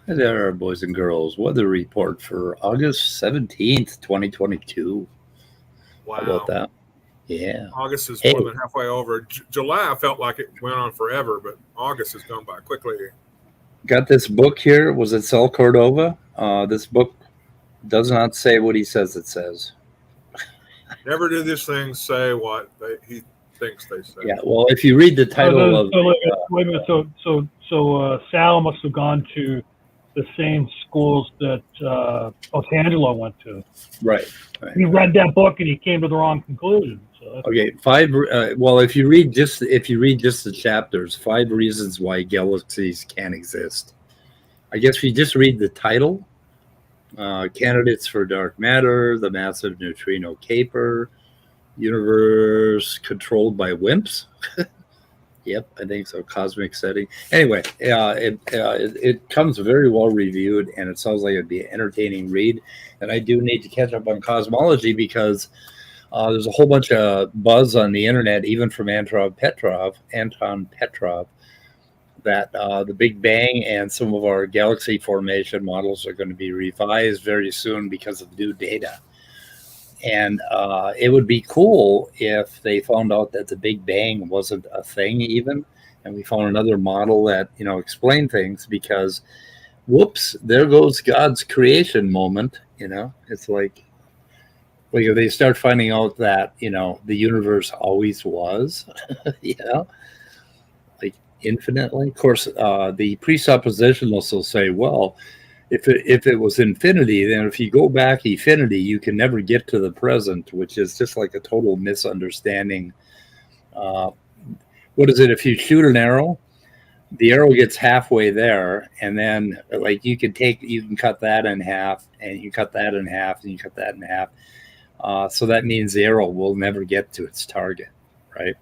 Hi there, boys and girls. Weather report for August 17th, 2022. Wow. How about that? Yeah. August is more than halfway over. July, I felt like it went on forever, but August has gone by quickly. Got this book here. Was it Sal Cordova? This book does not say what he says it says. Never do these things say what he thinks they say. Yeah, well, if you read the title of... Wait a minute. So Sal must have gone to the same schools that Otangelo went to. Right. He read that book and he came to the wrong conclusion. So okay, well, if you read just the chapters, 5 reasons why galaxies can't exist. I guess if you just read the title, candidates for dark matter, the massive neutrino caper, universe controlled by wimps. Yep, I think so. Cosmic setting. Anyway, it comes very well reviewed, and it sounds like it'd be an entertaining read. And I do need to catch up on cosmology because there's a whole bunch of buzz on the internet, even from Anton Petrov, that the Big Bang and some of our galaxy formation models are going to be revised very soon because of new data. And it would be cool if they found out that the Big Bang wasn't a thing even, and we found another model that, explained things, because whoops, there goes God's creation moment. It's like if they start finding out that, the universe always was, like infinitely. Of course, the presuppositionalists will say, well, if it was infinity, then if you go back infinity, you can never get to the present, which is just like a total misunderstanding. What is it? If you shoot an arrow, the arrow gets halfway there, and then like you can cut that in half, and you cut that in half, and you cut that in half. So that means the arrow will never get to its target, right?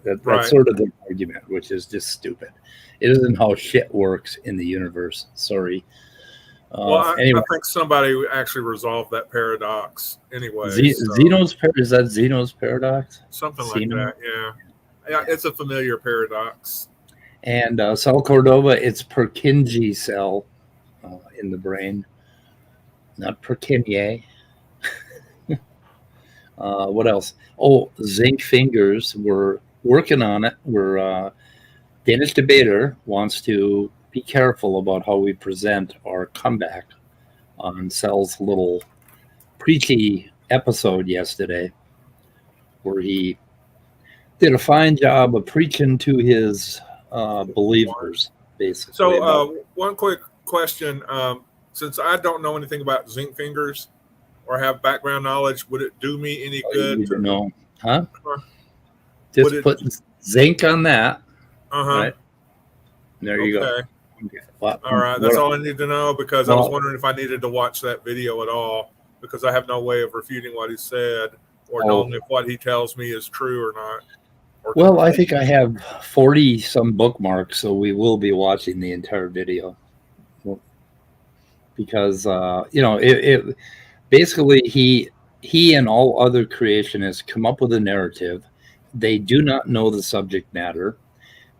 That's sort of the argument, which is just stupid. It isn't how shit works in the universe. Sorry. Anyway. I think somebody actually resolved that paradox anyway. Zeno's is that Zeno's paradox? Something like that, yeah. It's a familiar paradox. And Sal Cordova, it's Purkinje cell in the brain, not Purkinje. What else? Oh, zinc fingers. We're working on it. Danish debater wants to be careful about how we present our comeback on Sal's little preachy episode yesterday, where he did a fine job of preaching to his believers, basically. So one quick question. Since I don't know anything about zinc fingers or have background knowledge, would it do me any good? No. Huh? Just put zinc on that. Right? There you go. Okay. Well, all right. That's all I need to know, because I was wondering if I needed to watch that video at all, because I have no way of refuting what he said or knowing if what he tells me is true or not. Well, I think I have 40 some bookmarks, so we will be watching the entire video. Because, it basically he and all other creationists come up with a narrative. They do not know the subject matter.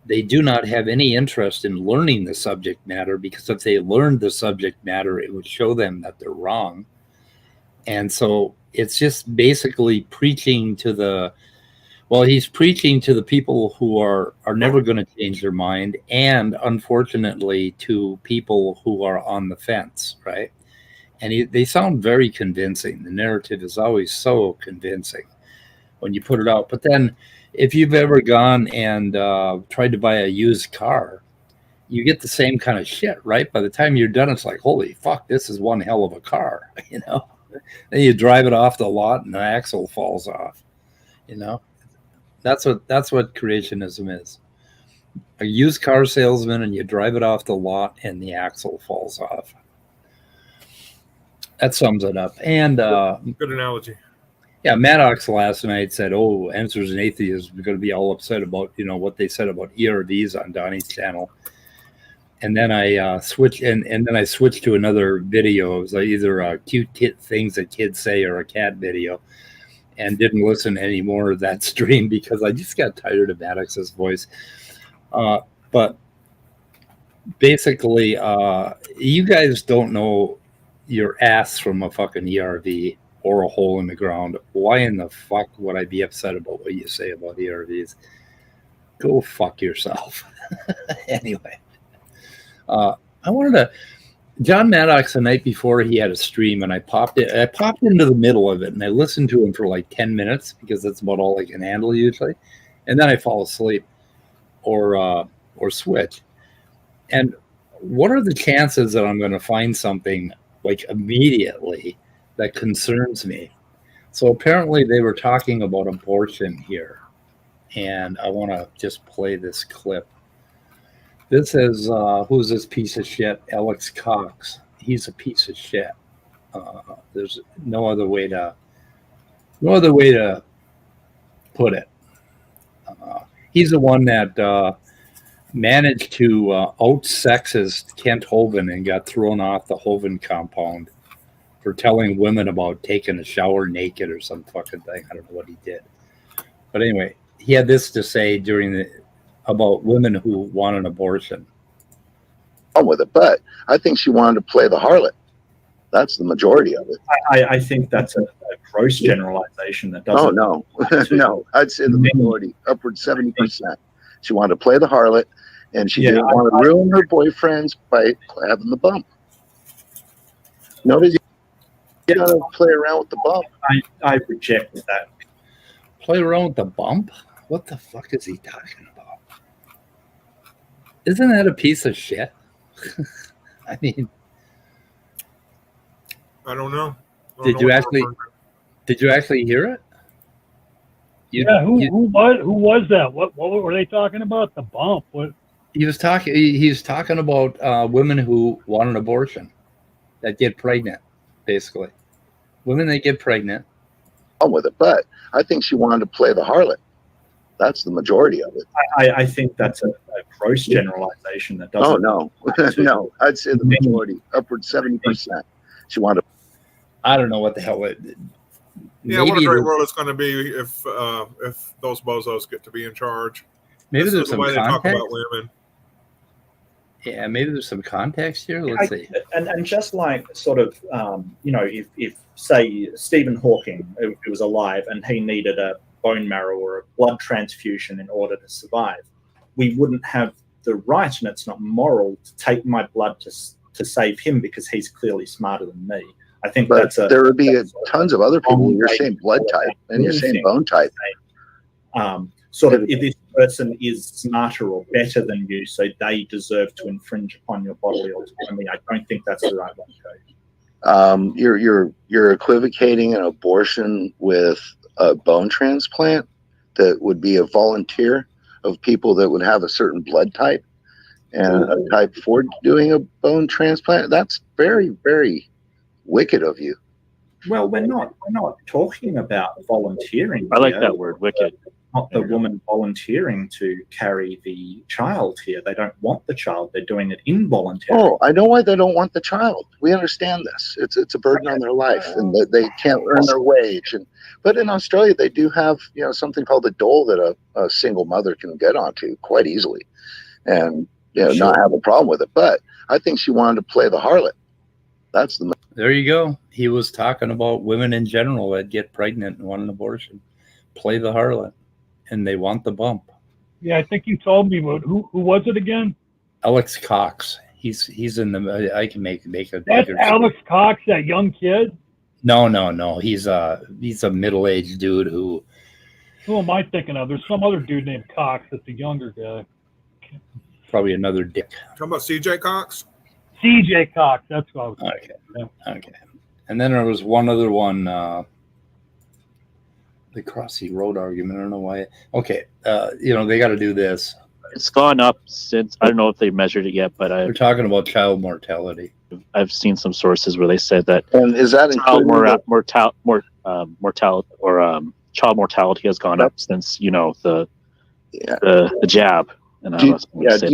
They do not have any interest in learning the subject matter, because if they learned the subject matter, it would show them that they're wrong. And so it's just basically preaching to he's preaching to the people who are never going to change their mind, and unfortunately to people who are on the fence, right? And they sound very convincing. The narrative is always so convincing when you put it out. But then if you've ever gone and tried to buy a used car, you get the same kind of shit, right? By the time you're done, it's like, holy fuck, this is one hell of a car, you know? Then you drive it off the lot and the axle falls off, you know? That's what creationism is. A used car salesman, and you drive it off the lot and the axle falls off. That sums it up. And good analogy. Yeah, Maddox last night said, "Oh, Answers and Atheists are going to be all upset about what they said about ERVs on Donny's channel." And then I switched, and then I switched to another video. It was like either cute things that kids say or a cat video, and didn't listen any more of that stream because I just got tired of Maddox's voice. But basically, you guys don't know your ass from a fucking ERV or a hole in the ground. Why in the fuck would I be upset about what you say about ERVs? Go fuck yourself. Anyway, I wanted to. John Maddox, the night before, he had a stream, and I popped into the middle of it, and I listened to him for like 10 minutes because that's about all I can handle usually, and then I fall asleep or switch. And what are the chances that I'm going to find something like immediately that concerns me? So apparently they were talking about abortion here, and I want to just play this clip. This is who's this piece of shit? Alex Cox. He's a piece of shit. There's no other way to put it. He's the one that managed to out-sexist Kent Hovind and got thrown off the Hovind compound for telling women about taking a shower naked or some fucking thing. I don't know what he did. But anyway, he had this to say about women who want an abortion. With it, but I think she wanted to play the harlot. That's the majority of it. I think that's a gross generalization that doesn't. Oh, no. No, I'd say the majority, upward 70%. She wanted to play the harlot, and she didn't want to ruin her boyfriends by having the bump. Nobody's going to play around with the bump. I reject that. Play around with the bump? What the fuck is he talking about? Isn't that a piece of shit? I mean, I don't know. Did you actually hear it? Who was that? What were they talking about? The bump? What? He was talking about women who want an abortion, that get pregnant, basically. Women that get pregnant. With it, but I think she wanted to play the harlot. That's the majority of it. I think that's a gross generalization that doesn't. Oh, no. No, I'd say the majority, upward 70%. She wanted to. I don't know what the hell it. Yeah, what a great world it's going to be if those bozos get to be in charge. Maybe there's some way context. they talk about women. Yeah, maybe there's some context here. Let's see. And just like sort of, if say Stephen Hawking who was alive and he needed a bone marrow or a blood transfusion in order to survive, we wouldn't have the right, and it's not moral, to take my blood to save him because he's clearly smarter than me. I think there would be tons of other people with your same blood type and your same bone type. Sort of, if this person is smarter or better than you, so they deserve to infringe upon your bodily autonomy. I don't think that's the right one to go. You're equivocating an abortion with a bone transplant that would be a volunteer of people that would have a certain blood type and a type for doing a bone transplant. That's very, very wicked of you. Well, we're not talking about volunteering. I like that word, wicked. Not the woman volunteering to carry the child here. They don't want the child. They're doing it involuntarily. Oh, I know why they don't want the child. We understand this. It's a burden on their life, and they can't earn their wage. But in Australia, they do have something called a dole that a single mother can get onto quite easily, and not have a problem with it. But I think she wanted to play the harlot. That's the. There you go. He was talking about women in general that get pregnant and want an abortion. Play the harlot, and they want the bump. Yeah, I think you told me about who was it again? Alex Cox. He's in the. I can make a. That's Alex Cox, that young kid. No. He's a middle-aged dude who. Who am I thinking of? There's some other dude named Cox that's a younger guy. probably another dick. Talking about C.J. Cox? C.J. Cox, that's what I was saying. Okay. Yeah. Okay. And then there was one other one, the Crossy Road argument. I don't know why. Okay. They got to do this. It's gone up since, I don't know if they measured it yet, but We're talking about child mortality. I've seen some sources where they said that And is that child including mortality or child mortality has gone up since the jab. And do you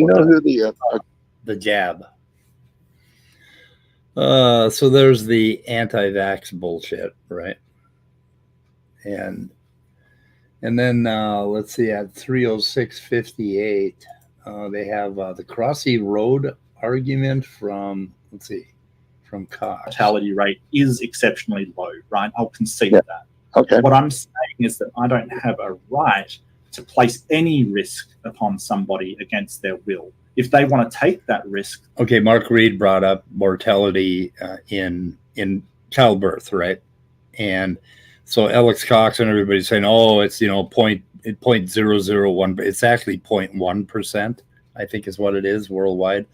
know who the jab? So there's the anti-vax bullshit, right? And then let's see, at 306.58, they have the Crossy Road argument from Cox. Mortality rate is exceptionally low, right? I'll concede Yeah. that. Okay. What I'm saying is that I don't have a right to place any risk upon somebody against their will. If they want to take that risk. Okay, Mark Reed brought up mortality in childbirth, right? And so Alex Cox and everybody's saying, oh, it's 0.001, but it's actually 0.1%, I think is what it is worldwide.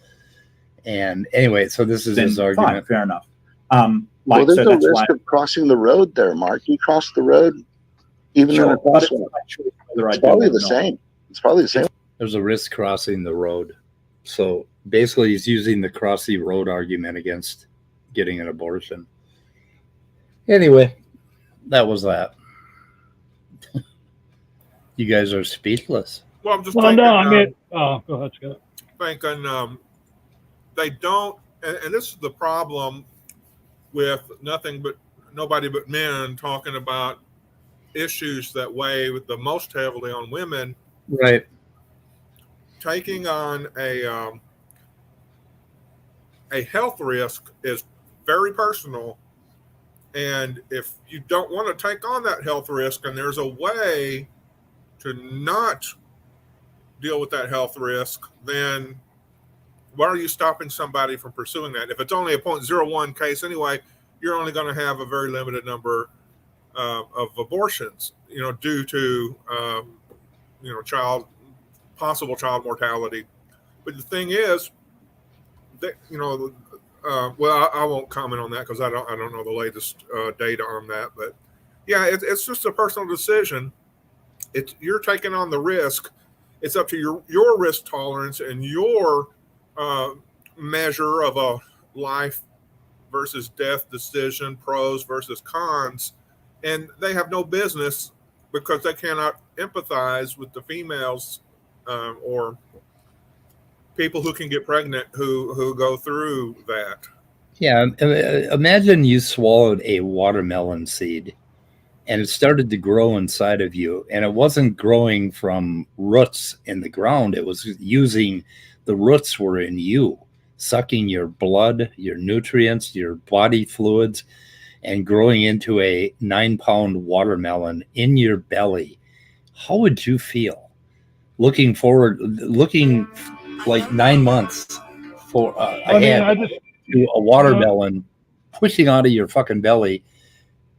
And anyway, so this is his argument. Fine, fair enough. Well, there's a risk of crossing the road there, Mark. You cross the road, even in a crosswalk. It's probably the same. It's probably the same. There's a risk crossing the road. So basically, he's using the Crossy Road argument against getting an abortion. Anyway, that was that. You guys are speechless. Well, I'm just Well, thinking, no, I mean, go ahead, Scott. thinking they don't, and this is the problem with nobody but men talking about issues that weigh the most heavily on women. Right. Taking on a health risk is very personal, and if you don't want to take on that health risk, and there's a way to not deal with that health risk, then why are you stopping somebody from pursuing that? If it's only a 0.01 case anyway, you're only going to have a very limited number of abortions, due to possible child mortality. But the thing is that, well, I won't comment on that because I don't know the latest data on that. But yeah, it's just a personal decision. You're taking on the risk. It's up to your risk tolerance and your measure of a life versus death decision, pros versus cons. And they have no business, because they cannot empathize with the females or people who can get pregnant who go through that. Yeah, imagine you swallowed a watermelon seed and it started to grow inside of you, and it wasn't growing from roots in the ground. It was the roots were in you, sucking your blood, your nutrients, your body fluids, and growing into a 9-pound watermelon in your belly. How would you feel looking like 9 months ahead to a watermelon pushing out of your fucking belly,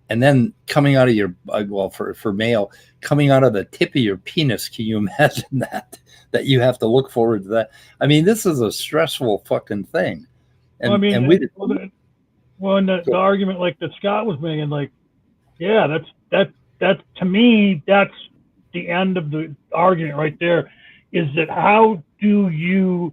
and then coming out of your, for male, coming out of the tip of your penis? Can you imagine that you have to look forward to that? I mean, this is a stressful fucking thing. And, the argument like that Scott was making, like, yeah, that's to me, that's the end of the argument right there. Is that how do you,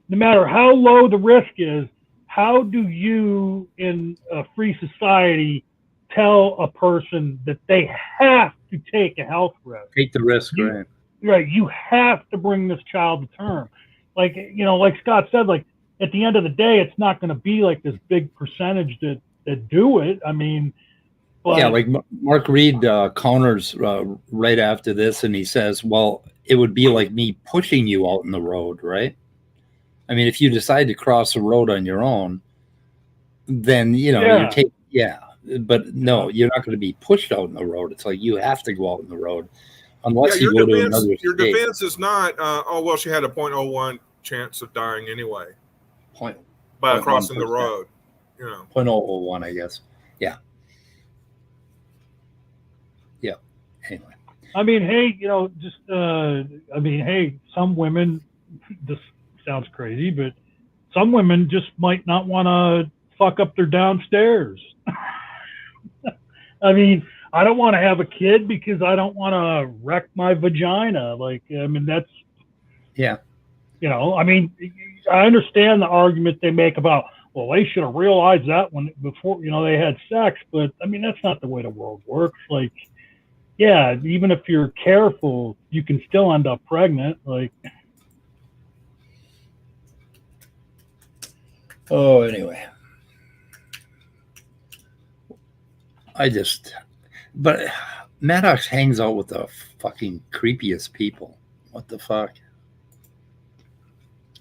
no matter how low the risk is, how do you in a free society tell a person that they have to take a health risk? Take the risk, right? Right. You have to bring this child to term. Like, like Scott said, like, at the end of the day, it's not going to be like this big percentage that do it. I mean, but, yeah, like Mark Reed counters right after this, and he says, well, it would be like me pushing you out in the road, right? I mean, if you decide to cross the road on your own, then, you're taking, but no, you're not going to be pushed out in the road. It's like you have to go out in the road unless you go to another state. Your defense is not, she had a 0.01 chance of dying anyway by crossing the road. 0.001, I guess. Yeah. Yeah. Anyway. I mean, hey, hey, some women just sounds crazy, but some women just might not want to fuck up their downstairs. I mean, I don't want to have a kid because I don't want to wreck my vagina. Like, I mean, that's, Yeah. you know, I mean, I understand the argument they make about, well, they should have realized that when before, you know, they had sex, but I mean, that's not the way the world works. Like, yeah, even if you're careful, you can still end up pregnant. Like, Oh, anyway. But Maddox hangs out with the fucking creepiest people. What the fuck?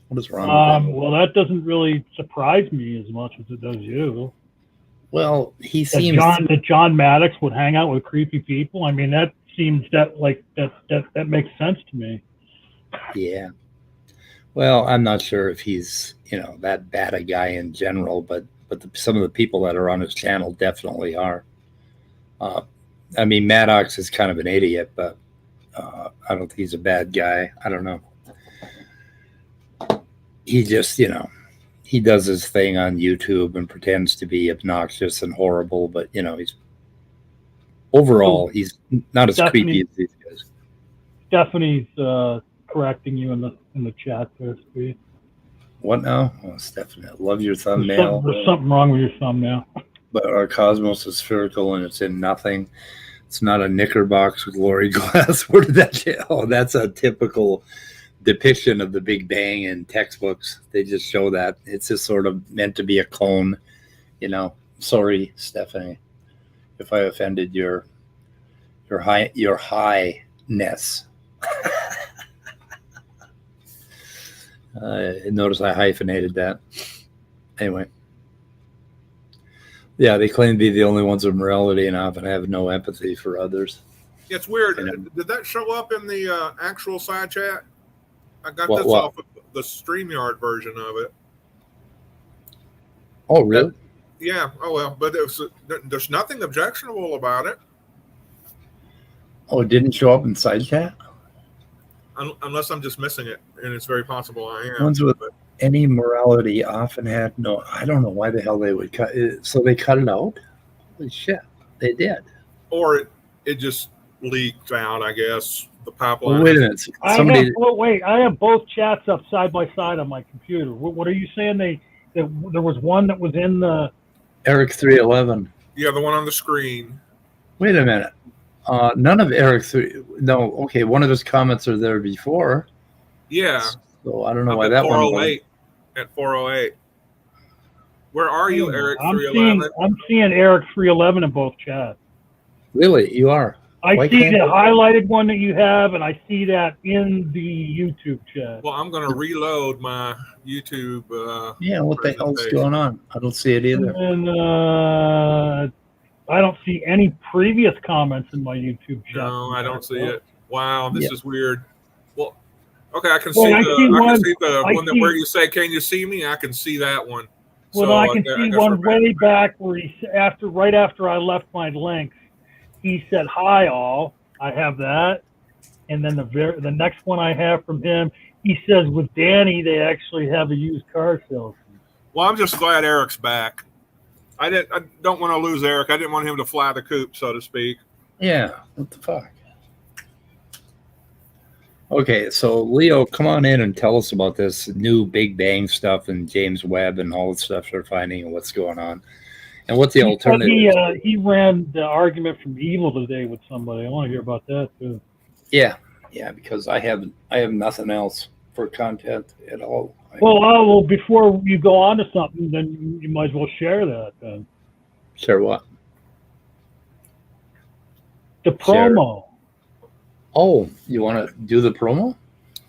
What is wrong with that? well, that doesn't really surprise me as much as it does you. Well, he That seems that John Maddox would hang out with creepy people. I mean, that seems that makes sense to me. Yeah. Well, I'm not sure if he's, you know, that bad a guy in general, but some of the people that are on his channel definitely are. I mean, Maddox is kind of an idiot, but I don't think he's a bad guy. I don't know. He just, you know, he does his thing on YouTube and pretends to be obnoxious and horrible, but, you know, he's not as creepy as these guys. Stephanie's correcting you in the chat there, Steve. What now? Oh, Stephanie, I love your thumbnail. There's something wrong with your thumbnail. But our cosmos is spherical and it's in nothing. It's not a knicker box with Lori Glass. Where did that shit? Oh, that's a typical depiction of the Big Bang in textbooks. They just show that. It's just sort of meant to be a cone, you know. Sorry, Stephanie, if I offended your highness. Notice I hyphenated that. Anyway. Yeah, they claim to be the only ones with morality and often have no empathy for others. It's weird. Did that show up in the actual side chat? I got What? off of the StreamYard version of it. Oh, really? Yeah. Oh, well, but there's nothing objectionable about it. Oh, it didn't show up in side chat? Unless I'm just missing it, and it's very possible I am. Ones with any morality often had no. I don't know why the hell they would cut it. So they cut it out? Holy shit, they did. Or it just leaked out, I guess. The pipeline. Well, wait a minute. I have both chats up side by side on my computer. What are you saying? There was one that was in the Eric 311. Yeah, the one on the screen. Wait a minute. None of Eric 3. No, okay. One of his comments are there before. Yeah. So I don't know why that one. 408 at 408. Where are you, Eric 311? I'm seeing Eric 311 in both chats. Really, you are. I see the highlighted one that you have, and I see that in the YouTube chat. Well, I'm going to reload my YouTube. Yeah, what the hell's going on? I don't see it either. And I don't see any previous comments in my YouTube chat. No, I don't see it. Wow, this is weird. Well, okay, I can Well, see I the see one that where you say, "Can you see me?" I can see that one. Well, So, I can see one way back where right after I left my links, he said, "Hi all." I have that, and then the next one I have from him, he says, "With Danny, they actually have a used car salesman." Well, I'm just glad Eric's back. I don't want to lose Eric. I didn't want him to fly the coop, so to speak. Yeah, what the fuck? Okay, so Leo, come on in and tell us about this new Big Bang stuff and James Webb and all the stuff they're finding and what's going on. And what the alternative is. He ran the argument from evil today with somebody. I want to hear about that too. Yeah, because I have nothing else for content at all. Well, before you go on to something, then you might as well share that then. Share what? The promo. Oh, you want to do the promo?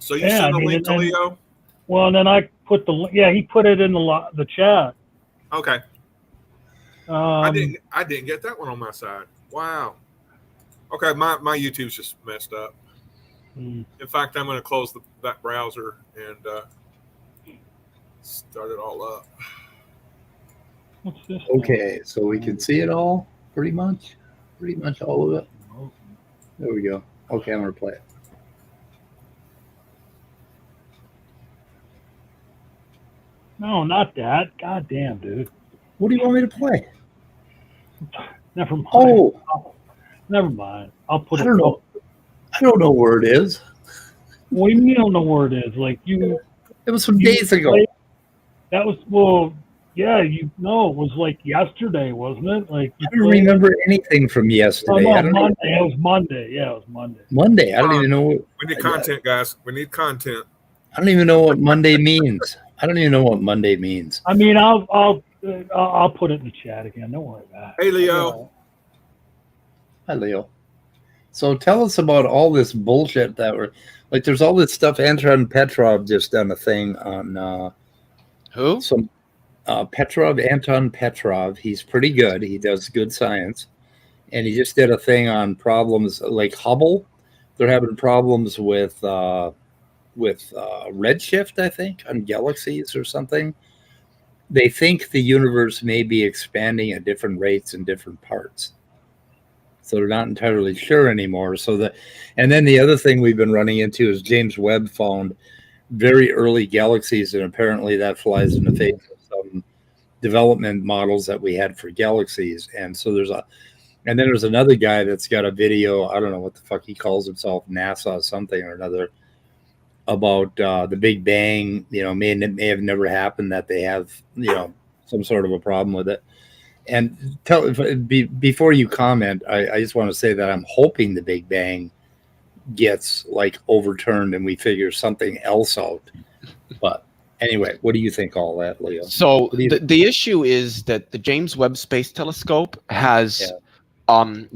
So you sent a link to Leo? Well, and then I put he put it in the chat. Okay. I didn't get that one on my side. Wow. Okay, my YouTube's just messed up. In fact, I'm going to close that browser and start it all up. What's this? Okay, so we can see it all, pretty much all of it. There we go. Okay, I'm going to play it. No, not that. God damn, dude. What do you want me to play? Never mind. Oh, Never mind. I'll put I it. don't know. I don't know where it is. What do you mean you don't know where it is? Like you. It was some you days ago. played- That was well. Yeah, it was like yesterday, wasn't it? Like I don't remember anything from Oh, yesterday. no, I don't know. Monday. It was Monday. Yeah, it was Monday. Monday. I don't even know. We need content, guys. We need content. I don't even know what Monday means. I don't even know what Monday means. I mean, I'll put it in the chat again. Don't worry about it. Hey, Leo. Hi, Leo. So tell us about all this bullshit that we're like. There's all this stuff. Anton Petrov just done a thing on Who? some Anton Petrov. He's pretty good. He does good science, and he just did a thing on problems like Hubble. They're having problems with redshift, I think, on galaxies or something. They think the universe may be expanding at different rates in different parts. So they're not entirely sure anymore. And then the other thing we've been running into is James Webb found very early galaxies, and apparently that flies in the face of some development models that we had for galaxies. And so then there's another guy that's got a video, I don't know what the fuck he calls himself, NASA something or another, about the Big Bang, may have never happened, that they have, some sort of a problem with it. And before you comment, I just want to say that I'm hoping the Big Bang gets like overturned and we figure something else out. But anyway, what do you think all that, Leo? So the issue is that the James Webb Space Telescope has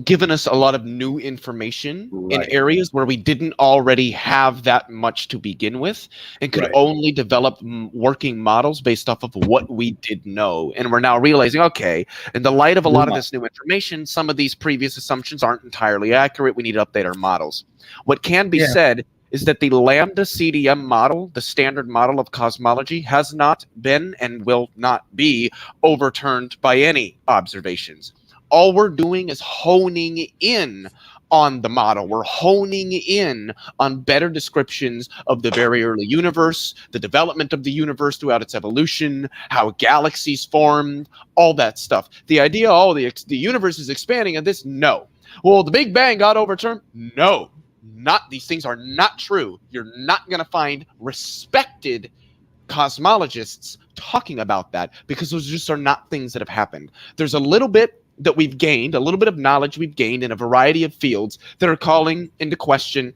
given us a lot of new information in areas where we didn't already have that much to begin with, and could only develop working models based off of what we did know. And we're now realizing, okay, in the light of a lot of this new information, some of these previous assumptions aren't entirely accurate. We need to update our models. What can be said is that the Lambda CDM model, the standard model of cosmology, has not been and will not be overturned by any observations. All we're doing is honing in on the model. We're honing in on better descriptions of the very early universe, the development of the universe throughout its evolution, how galaxies formed, all that stuff. The idea, the universe is expanding and this, no. Well, the Big Bang got overturned? No. These things are not true. You're not going to find respected cosmologists talking about that, because those just are not things that have happened. There's a little bit that we've gained, a little bit of knowledge we've gained in a variety of fields that are calling into question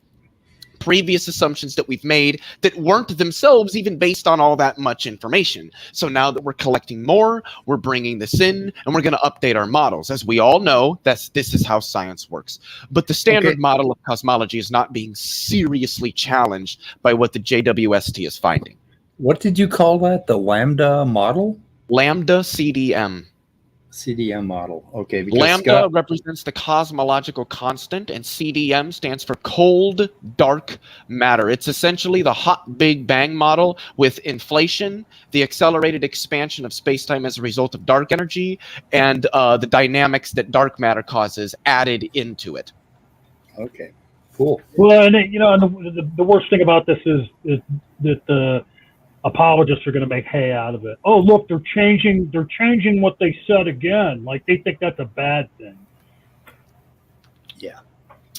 previous assumptions that we've made that weren't themselves even based on all that much information. So now that we're collecting more, we're bringing this in, and we're going to update our models. As we all know, this is how science works. But the standard model of cosmology is not being seriously challenged by what the JWST is finding. What did you call that? The Lambda model? Lambda CDM. CDM model. Okay. Lambda represents the cosmological constant, and CDM stands for cold, dark matter. It's essentially the hot Big Bang model with inflation, the accelerated expansion of space-time as a result of dark energy, and the dynamics that dark matter causes added into it. Okay. Cool. Well, and the worst thing about this is that the apologists are going to make hay out of it. Oh, look, they're changing what they said again. Like they think that's a bad thing.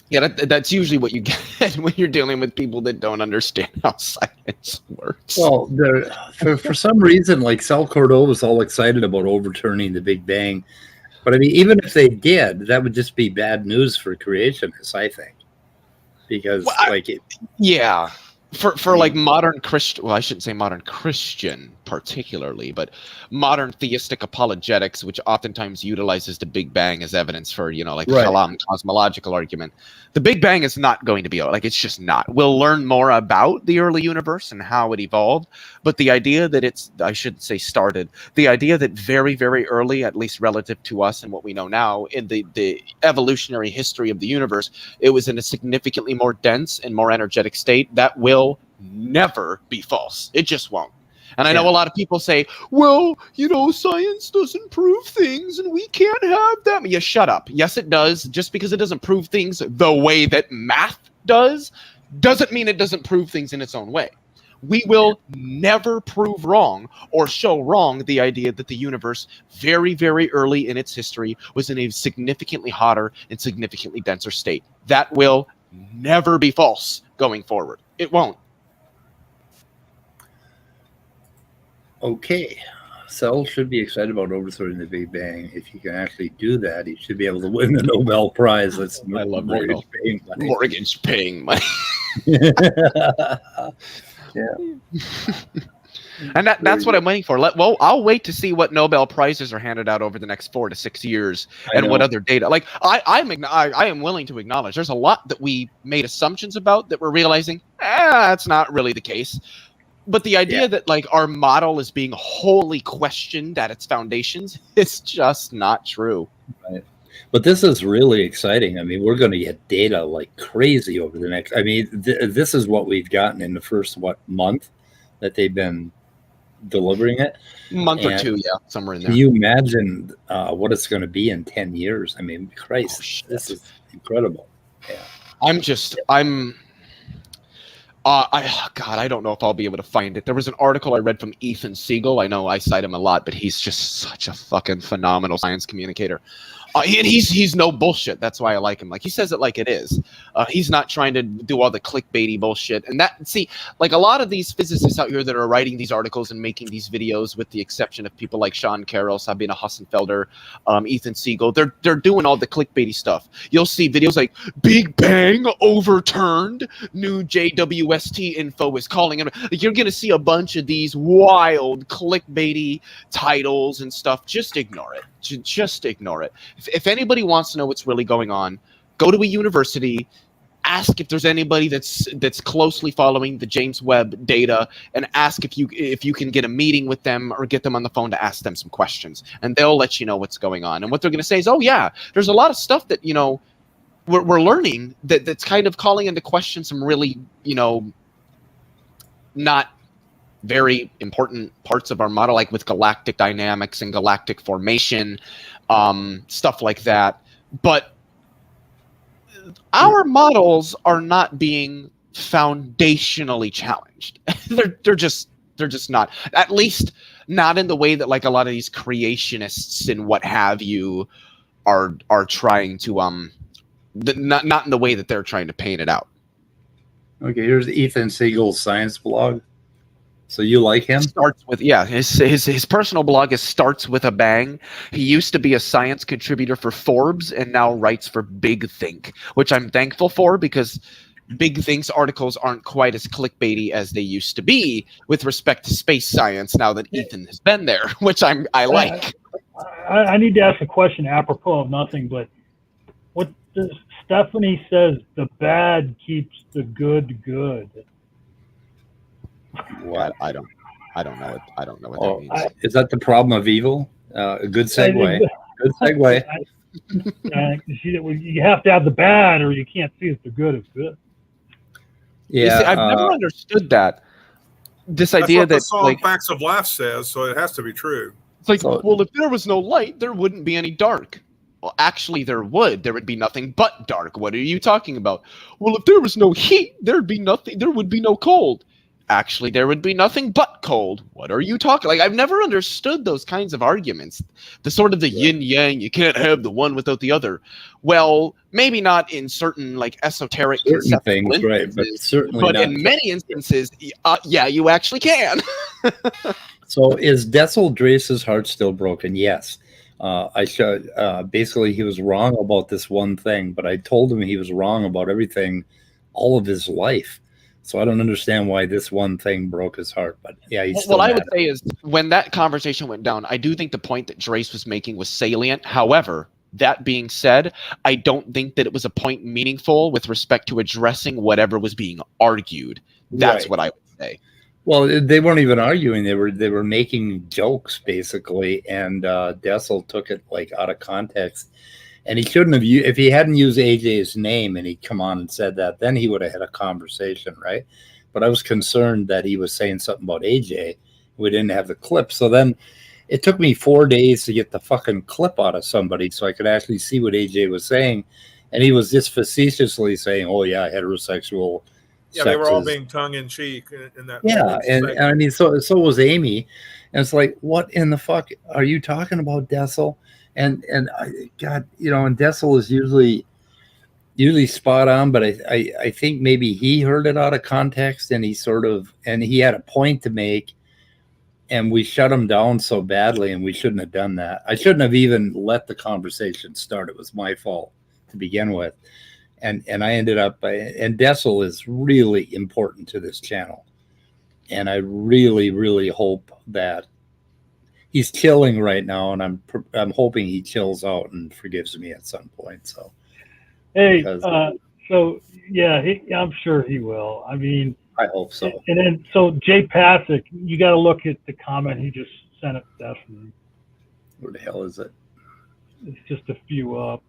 Yeah, that's usually what you get when you're dealing with people that don't understand how science works. Well, for some reason, like Sal Cordova was all excited about overturning the Big Bang. But I mean, even if they did, that would just be bad news for creationists, I think. Because For like modern Christian, well, I shouldn't say modern Christian particularly, but modern theistic apologetics, which oftentimes utilizes the Big Bang as evidence for, the Kalam cosmological argument. The Big Bang is not going to be, it's just not. We'll learn more about the early universe and how it evolved, but the idea that started, the idea that very, very early, at least relative to us and what we know now, in the evolutionary history of the universe, it was in a significantly more dense and more energetic state, that will never be false. It just won't. And I know a lot of people say, well, science doesn't prove things and we can't have them. Yeah, shut up. Yes, it does. Just because it doesn't prove things the way that math does, doesn't mean it doesn't prove things in its own way. We will never prove wrong or show wrong the idea that the universe very, very early in its history was in a significantly hotter and significantly denser state. That will never be false going forward. It won't. Okay. Sel should be excited about overthrowing the Big Bang. If he can actually do that, he should be able to win the Nobel Prize. That's I love mortgage paying money. Mortgage paying money. And that's what I'm waiting for. Well, I'll wait to see what Nobel Prizes are handed out over the next 4 to 6 years, and what other data. Like I am willing to acknowledge there's a lot that we made assumptions about that we're realizing that's not really the case. But the idea that like our model is being wholly questioned at its foundations is just not true. Right. But this is really exciting. I mean, we're going to get data like crazy over the next. I mean, this is what we've gotten in the first month that they've been delivering it. Month or two, somewhere in there. Can you imagine what it's going to be in 10 years? I mean, Christ, this is incredible. Yeah. I don't know if I'll be able to find it. There was an article I read from Ethan Siegel. I know I cite him a lot, but he's just such a fucking phenomenal science communicator. And he's no bullshit. That's why I like him. Like, he says it like it is. He's not trying to do all the clickbaity bullshit. And like a lot of these physicists out here that are writing these articles and making these videos, with the exception of people like Sean Carroll, Sabina Hassenfelder, Ethan Siegel, they're doing all the clickbaity stuff. You'll see videos like Big Bang overturned, new JWST info is calling it. Like, you're going to see a bunch of these wild clickbaity titles and stuff. Just ignore it. Just ignore it. If anybody wants to know what's really going on, go to a university, ask if there's anybody that's closely following the James Webb data, and ask if you can get a meeting with them or get them on the phone to ask them some questions, and they'll let you know what's going on. And what they're going to say is, oh yeah, there's a lot of stuff that we're learning that's kind of calling into question some really not very important parts of our model, like with galactic dynamics and galactic formation, stuff like that. But our models are not being foundationally challenged. they're just not, at least not in the way that like a lot of these creationists and what have you are trying to not in the way that they're trying to paint it out. Okay, here's Ethan Siegel's science blog. So you like him? Starts with his personal blog is Starts with a Bang. He used to be a science contributor for Forbes and now writes for Big Think, which I'm thankful for, because Big Think's articles aren't quite as clickbaity as they used to be with respect to space science now that Ethan has been there, which I like. I need to ask a question apropos of nothing, but what does Stephanie says the bad keeps the good good? What? I don't know it. I don't know what that means. Is that the problem of evil? A good segue. Good segue. You have to have the bad, or you can't see if the good is good. Yeah, see, I've never understood that. This idea that's that what the song Facts of Life says, so it has to be true. It's like, well, if there was no light, there wouldn't be any dark. Well, actually, there would. There would be nothing but dark. What are you talking about? Well, if there was no heat, there'd be nothing. There would be no cold. Actually, there would be nothing but cold. What are you talking? Like, I've never understood those kinds of arguments. The sort of the yin yang. You can't have the one without the other. Well, maybe not in certain like esoteric things, right? But certainly, but in many instances, yeah, you actually can. So, is Dessel Drace's heart still broken? Yes. I should. Basically, he was wrong about this one thing, but I told him he was wrong about everything, all of his life. So I don't understand why this one thing broke his heart. But yeah, he's still what I would say is, when that conversation went down, I do think the point that Drace was making was salient. However, that being said, I don't think that it was a point meaningful with respect to addressing whatever was being argued. That's what I would say. Well, they weren't even arguing. They were making jokes basically, and Dessel took it like out of context. And he shouldn't have if he hadn't used AJ's name and he'd come on and said that, then he would have had a conversation, right? But I was concerned that he was saying something about AJ. We didn't have the clip. So then it took me 4 days to get the fucking clip out of somebody so I could actually see what AJ was saying. And he was just facetiously saying, oh yeah, heterosexual Yeah, they were all sexes. being tongue in cheek in that. Yeah, and I mean, so was Amy, and it's like, what in the fuck are you talking about, Dessel? And God, and Dessel is usually spot on, but I think maybe he heard it out of context, and he had a point to make, and we shut him down so badly, and we shouldn't have done that. I shouldn't have even let the conversation start. It was my fault to begin with. And I ended up, and Dessel is really important to this channel. And I really, really hope that he's chilling right now, and I'm hoping he chills out and forgives me at some point. So, hey, so yeah, I'm sure he will. I mean, I hope so. And then, so Jay Pasick, you got to look at the comment he just sent at Stephanie. Where the hell is it? It's just a few up.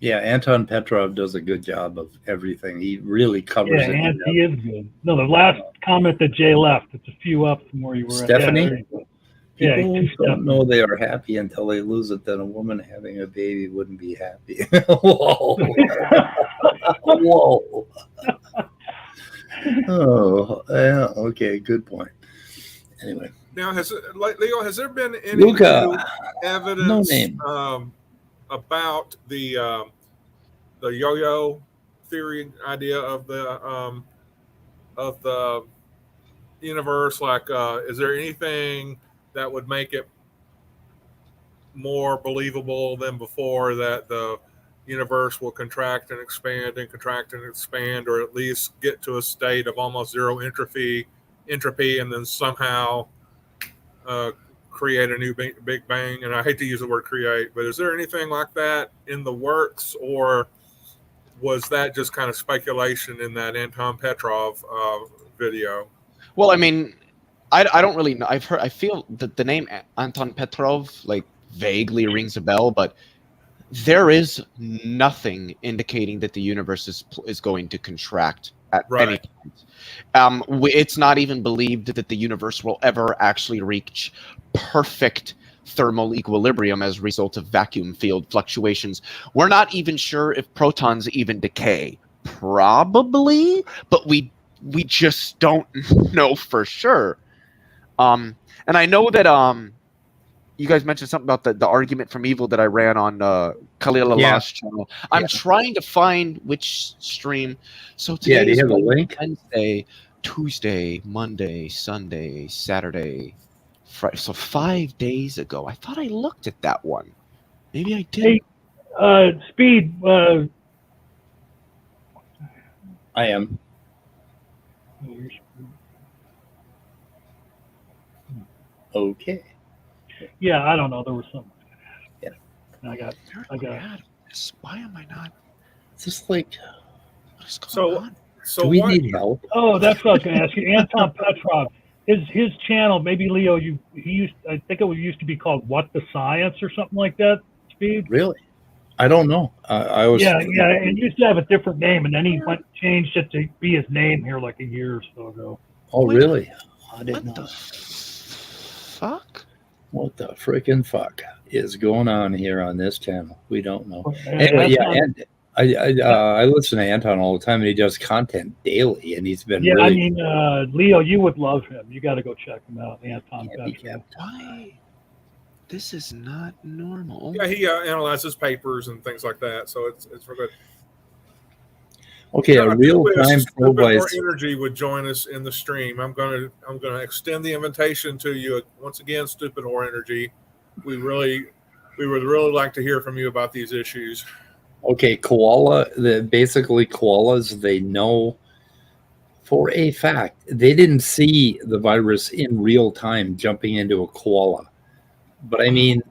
Yeah, Anton Petrov does a good job of everything. He really covers it. Yeah, and he is good. No, the last comment that Jay left, it's a few up from where you were Stephanie? at. Yeah, people don't know they are happy until they lose it. Then a woman having a baby wouldn't be happy. Whoa. Whoa. Oh, yeah, okay, good point. Anyway. Now, Leo, has there been any Luca, evidence no name. About the yo-yo theory idea of the universe? Like, is there anything that would make it more believable than before that the universe will contract and expand and contract and expand, or at least get to a state of almost zero entropy, and then somehow create a new Big Bang? And I hate to use the word create, but is there anything like that in the works, or was that just kind of speculation in that Anton Petrov video? Well, I mean, I don't really know. I feel that the name Anton Petrov like vaguely rings a bell, but there is nothing indicating that the universe is going to contract at any point. It's not even believed that the universe will ever actually reach perfect thermal equilibrium as a result of vacuum field fluctuations. We're not even sure if protons even decay. Probably, but we just don't know for sure. And I know that you guys mentioned something about the argument from evil that I ran on Khalil Allah's channel. I'm trying to find which stream. So today is Wednesday, Tuesday, Monday, Sunday, Saturday, Friday. So 5 days ago. I thought I looked at that one. Maybe I did. Hey, Speed. I am. Okay. Yeah, I don't know. There was something. Yeah. I got. Why am I not? It's just like. What is going on? So do we need help? Oh, that's what I was going to ask you. Anton Petrov. His channel, maybe Leo, I think it used to be called What the Science or something like that. Speed. Really? I don't know. I was. Yeah. It used to have a different name, and then he changed it to be his name here like a year or so ago. Oh, really? I didn't know. What the fuck? What the freaking fuck is going on here on this channel? We don't know. Anyway, and I listen to Anton all the time, and he does content daily, and he's been really. I mean, Leo, you would love him. You got to go check him out, Anton Petrov. Why? This is not normal. Yeah, he analyzes papers and things like that, so it's real good. Okay, a real-time More Energy would join us in the stream. I'm gonna extend the invitation to you once again, Stupid Whore Energy. We would really like to hear from you about these issues. Okay, basically koalas, they know for a fact they didn't see the virus in real time jumping into a koala, but I mean,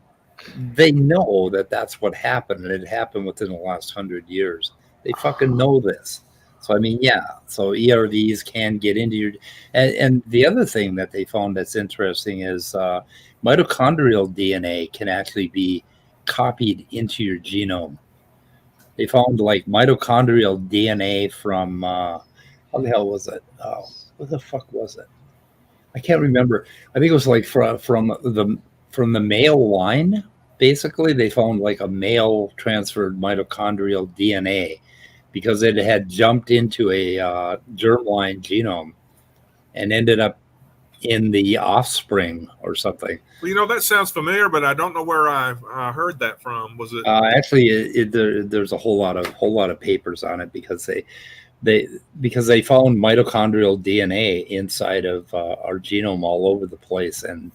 they know that that's what happened, and it happened within the last 100 years. They fucking know this. So, I mean, yeah. So ERVs can get into your... And the other thing that they found that's interesting is mitochondrial DNA can actually be copied into your genome. They found, like, mitochondrial DNA from... how the hell was it? What the fuck was it? I can't remember. I think it was, like, from the male line. Basically, they found, like, a male transferred mitochondrial DNA because it had jumped into a germline genome and ended up in the offspring or something. Well, that sounds familiar, but I don't know where I heard that from. Was it actually? There's a whole lot of papers on it because they found mitochondrial DNA inside of our genome all over the place, and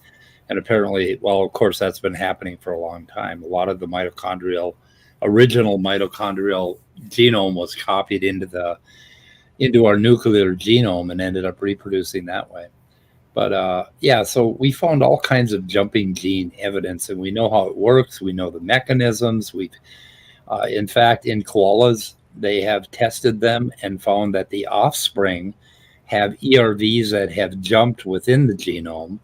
apparently, well, of course, that's been happening for a long time. A lot of the original mitochondrial genome was copied into our nuclear genome and ended up reproducing that way. But so we found all kinds of jumping gene evidence, and we know how it works. We know the mechanisms. In fact, in koalas, they have tested them and found that the offspring have ERVs that have jumped within the genome.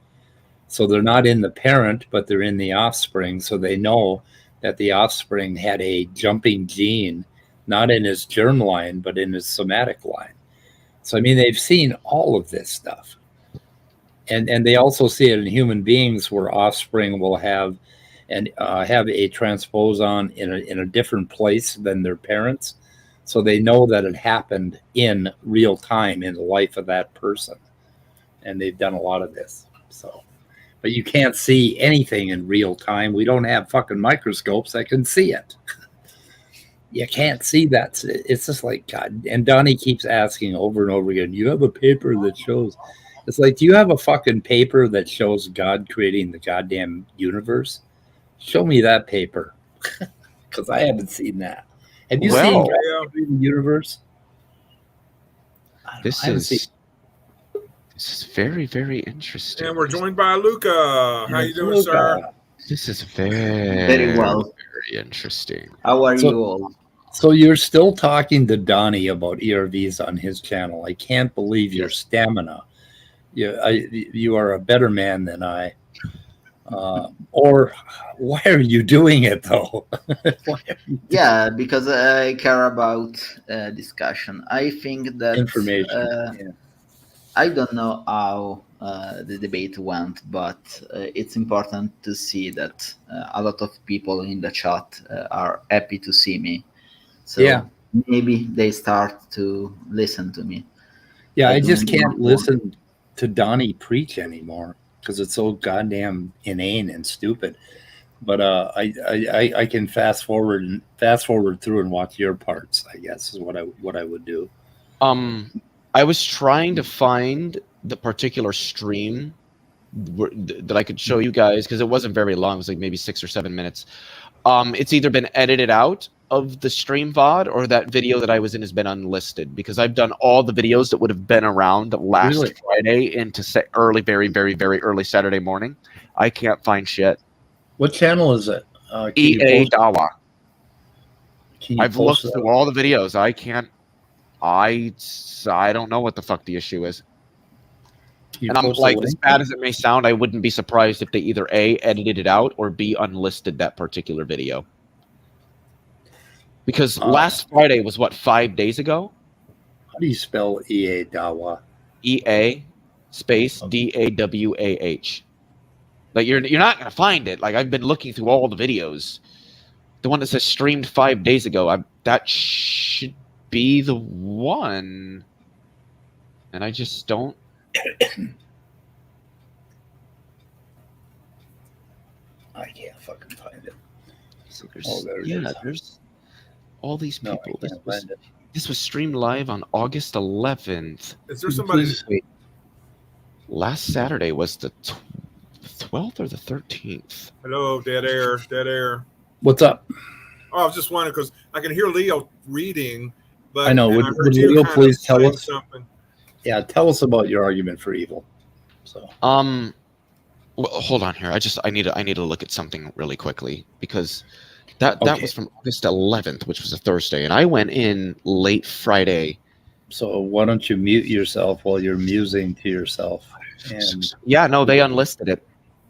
So they're not in the parent, but they're in the offspring. So they know that the offspring had a jumping gene, not in his germ line, but in his somatic line. So, I mean, they've seen all of this stuff. And they also see it in human beings where offspring will have a transposon in a different place than their parents. So they know that it happened in real time in the life of that person. And they've done a lot of this. So, but you can't see anything in real time. We don't have fucking microscopes that can see it. You can't see that. It's just like, God. And Donny keeps asking over and over again, you have a paper that shows. It's like, do you have a fucking paper that shows God creating the goddamn universe? Show me that paper. Because I haven't seen that. Have you seen God creating the universe? This is very, very interesting. And we're joined by Luca. How you doing, sir? This is very well. Very interesting. How are you all? So you're still talking to Donny about ERVs on his channel. I can't believe your stamina. You are a better man than I. Or why are you doing it though? Yeah, because I care about discussion. I think that information. I don't know how the debate went, but it's important to see that a lot of people in the chat are happy to see me. So maybe they start to listen to me. Yeah, I just can't listen to Donny preach anymore because it's so goddamn inane and stupid. But I can fast forward through and watch your parts, I guess, is what I would do. I was trying to find the particular stream that I could show you guys because it wasn't very long. It was like maybe 6 or 7 minutes. It's either been edited out of the stream VOD or that video that I was in has been unlisted because I've done all the videos that would have been around last Friday into very, very, very early Saturday morning. I can't find shit. What channel is it? EA Dawa. I've looked through all the videos. I can't. I don't know what the fuck the issue is. And I'm like, as bad as it may sound, I wouldn't be surprised if they either A, edited it out, or B, unlisted that particular video. Because last Friday was, 5 days ago? How do you spell EA Dawa? EA space DAWAH. Like, you're not going to find it. Like, I've been looking through all the videos. The one that says streamed 5 days ago, that should be the one. And I just don't. I can't fucking find it. So there's all these people. This was streamed live on August 11th. Is there somebody? Last Saturday was the 12th or the 13th. Hello, dead air. What's up? Oh, I was just wondering because I can hear Leo reading, but I know. Would Leo please tell us something? Yeah, tell us about your argument for evil. So, well, hold on here. I need to look at something really quickly because that was from August 11th, which was a Thursday, and I went in late Friday. So why don't you mute yourself while you're musing to yourself? And yeah, no, they unlisted it.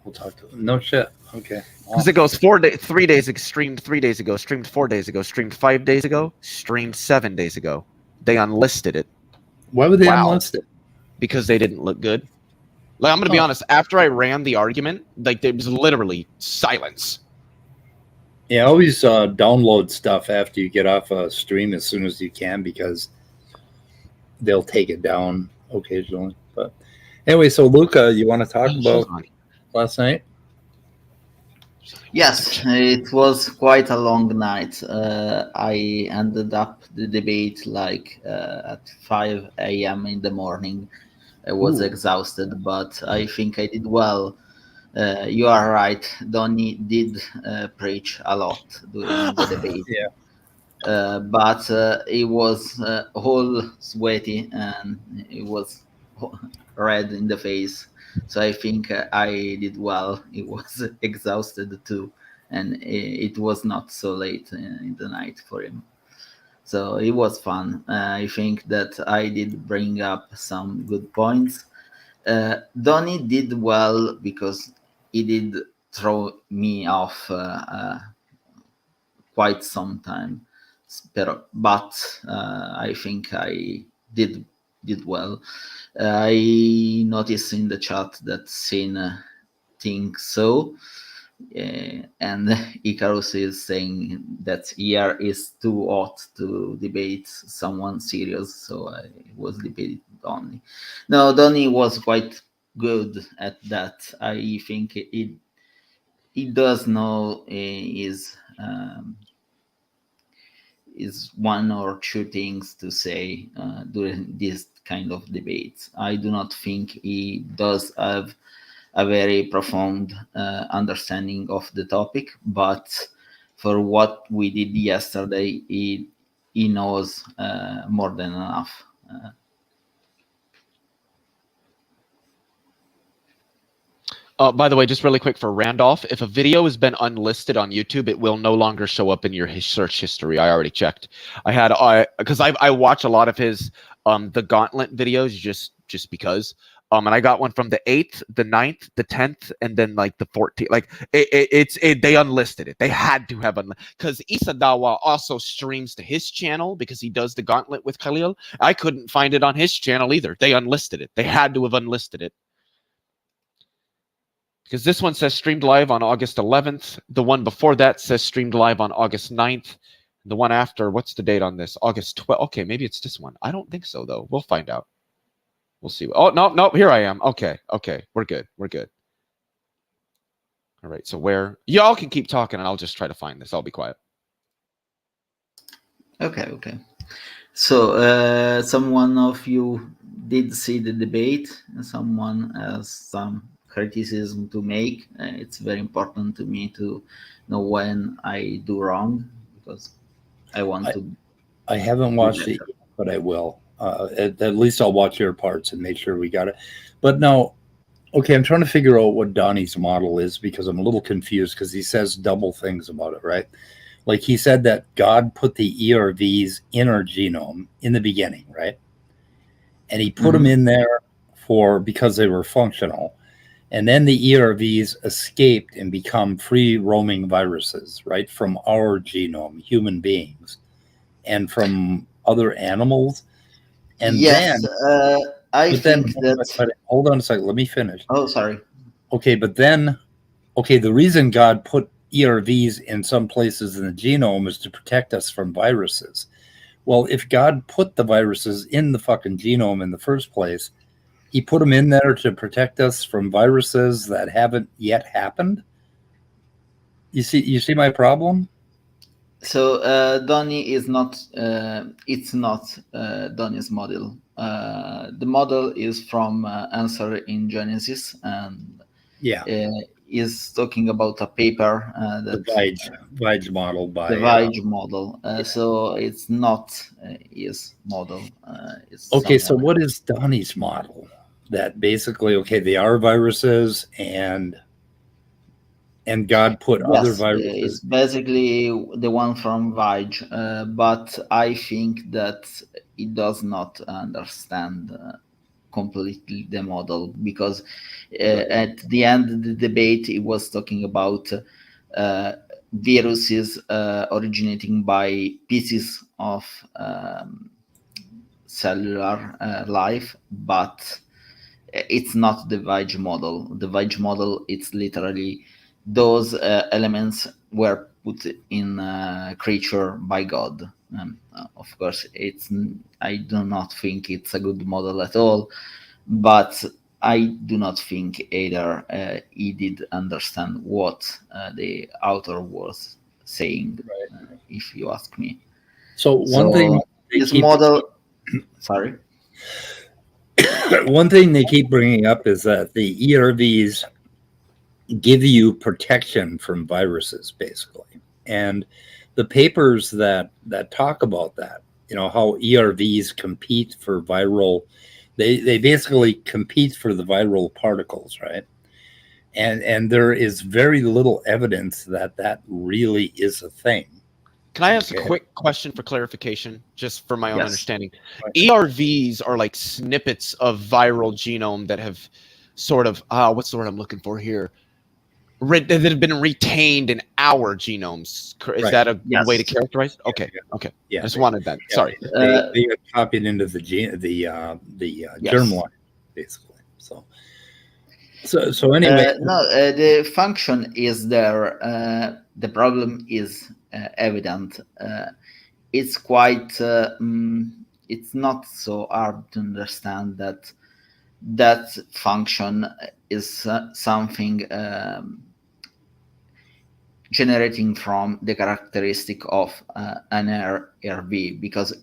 We'll talk to them. No shit. Okay. Because it goes 3 days ago, streamed 3 days ago, streamed 4 days ago, streamed 5 days ago, streamed 7 days ago. They unlisted it. Why would they unlist it? Because they didn't look good. Like, I'm going to be honest. After I ran the argument, like, there was literally silence. Yeah, always download stuff after you get off a stream as soon as you can, because they'll take it down occasionally. But anyway, so Luca, you want to talk about last night? Yes, it was quite a long night. I ended up the debate like at 5 a.m. in the morning. I was exhausted, but I think I did well. You are right. Donny did preach a lot during the debate. Yeah. But he was all sweaty and he was red in the face. So I think I did well. He was exhausted too, and it was not so late in the night for him. So it was fun. I think that I did bring up some good points. Donny did well because he did throw me off quite some time, but I think I did well. I noticed in the chat that Sin thinks so, and Icarus is saying that year is too hot to debate someone serious, so I was debating Donny. No, Donny was quite good at that. I think he does know is one or two things to say during this kind of debates. I do not think he does have a very profound understanding of the topic, but for what we did yesterday, he knows more than enough. By the way, just really quick for Randolph, if a video has been unlisted on YouTube, it will no longer show up in your search history. I already checked. Because I watch a lot of his the Gauntlet videos just because. And I got one from the 8th, the 9th, the 10th, and then like the 14th. Like they unlisted it. They had to have because Isadawa also streams to his channel because he does the Gauntlet with Khalil. I couldn't find it on his channel either. They unlisted it. They had to have unlisted it. Because this one says streamed live on August 11th. The one before that says streamed live on August 9th. The one after, what's the date on this? August 12th. Okay, maybe it's this one. I don't think so, though. We'll find out. We'll see. Oh, no, here I am. Okay. We're good. All right, so where? Y'all can keep talking, and I'll just try to find this. I'll be quiet. Okay. So, someone of you did see the debate. Someone has some criticism to make. It's very important to me to know when I do wrong, because I want to. I haven't watched it, but I will. At least I'll watch your parts and make sure we got it. But now, okay, I'm trying to figure out what Donny's model is, because I'm a little confused, because he says double things about it, right? Like he said that God put the ERVs in our genome in the beginning, right? And he put them in there because they were functional. And then the ERVs escaped and become free roaming viruses, right? From our genome, human beings, and from other animals. And yes, then, I think that. But hold on a second. Let me finish. Oh, sorry. Okay, but then, the reason God put ERVs in some places in the genome is to protect us from viruses. Well, if God put the viruses in the fucking genome in the first place, he put them in there to protect us from viruses that haven't yet happened. You see my problem? So Donny is not. It's not Donny's model. The model is from Answer in Genesis, and is talking about a paper that the Vige model by the Vige model. So it's not his model. It's okay. So what is Donny's model? That basically, they are viruses, and God put other viruses. It's basically the one from Vige, but I think that it does not understand completely the model, because at the end of the debate, it was talking about viruses originating by pieces of cellular life, but it's not the Vige model. The Vige model, it's literally those elements were put in creature by God. Of course, I do not think it's a good model at all, but I do not think either he did understand what the author was saying, if you ask me. So one thing this model, sorry. One thing they keep bringing up is that the ERVs give you protection from viruses, basically. And the papers that talk about that, how ERVs compete for viral, they basically compete for the viral particles, right? And there is very little evidence that really is a thing. Can I ask a quick question for clarification, just for my own Yes. understanding? ERVs are like snippets of viral genome that have sort of, what's the word I'm looking for here? That have been retained in our genomes. Is that a good way to characterize it? Okay, okay. Yeah, I just wanted that. Sorry. They get copied into the germ line, basically. So anyway. No, the function is there. The problem is evident. It's quite. It's not so hard to understand that function is something generating from the characteristic of an ERV, because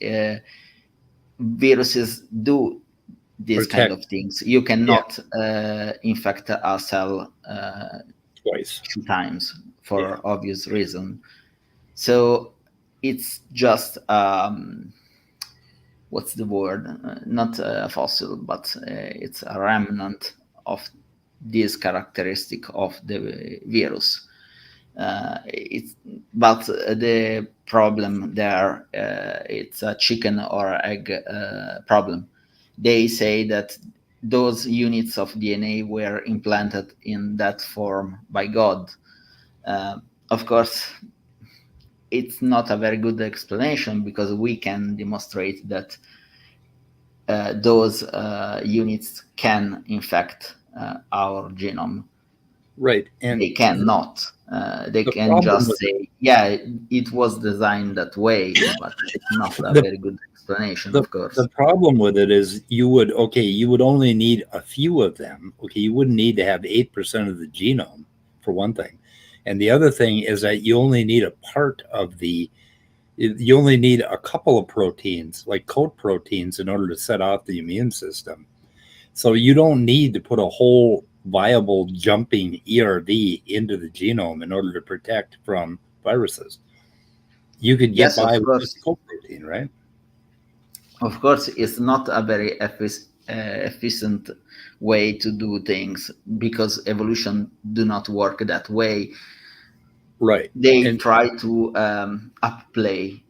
viruses do these kind of things. You cannot infect a cell twice, 2 times for obvious reason. So it's just what's the word? Not a fossil, but it's a remnant of this characteristic of the virus. But the problem there, it's a chicken or egg problem. They say that those units of DNA were implanted in that form by God. Of course, it's not a very good explanation, because we can demonstrate that those units can infect our genome. Right. And they cannot. They can just say, it was designed that way, but it's not a very good explanation, of course. The problem with it is you would only need a few of them. Okay, you wouldn't need to have 8% of the genome, for one thing. And the other thing is that you only need a you only need a couple of proteins, like coat proteins, in order to set off the immune system. So you don't need to put a whole viable jumping ERV into the genome in order to protect from viruses. You could get by with just coat protein, right? Of course, it's not a very efficient way to do things, because evolution do not work that way. Right. They try to upplay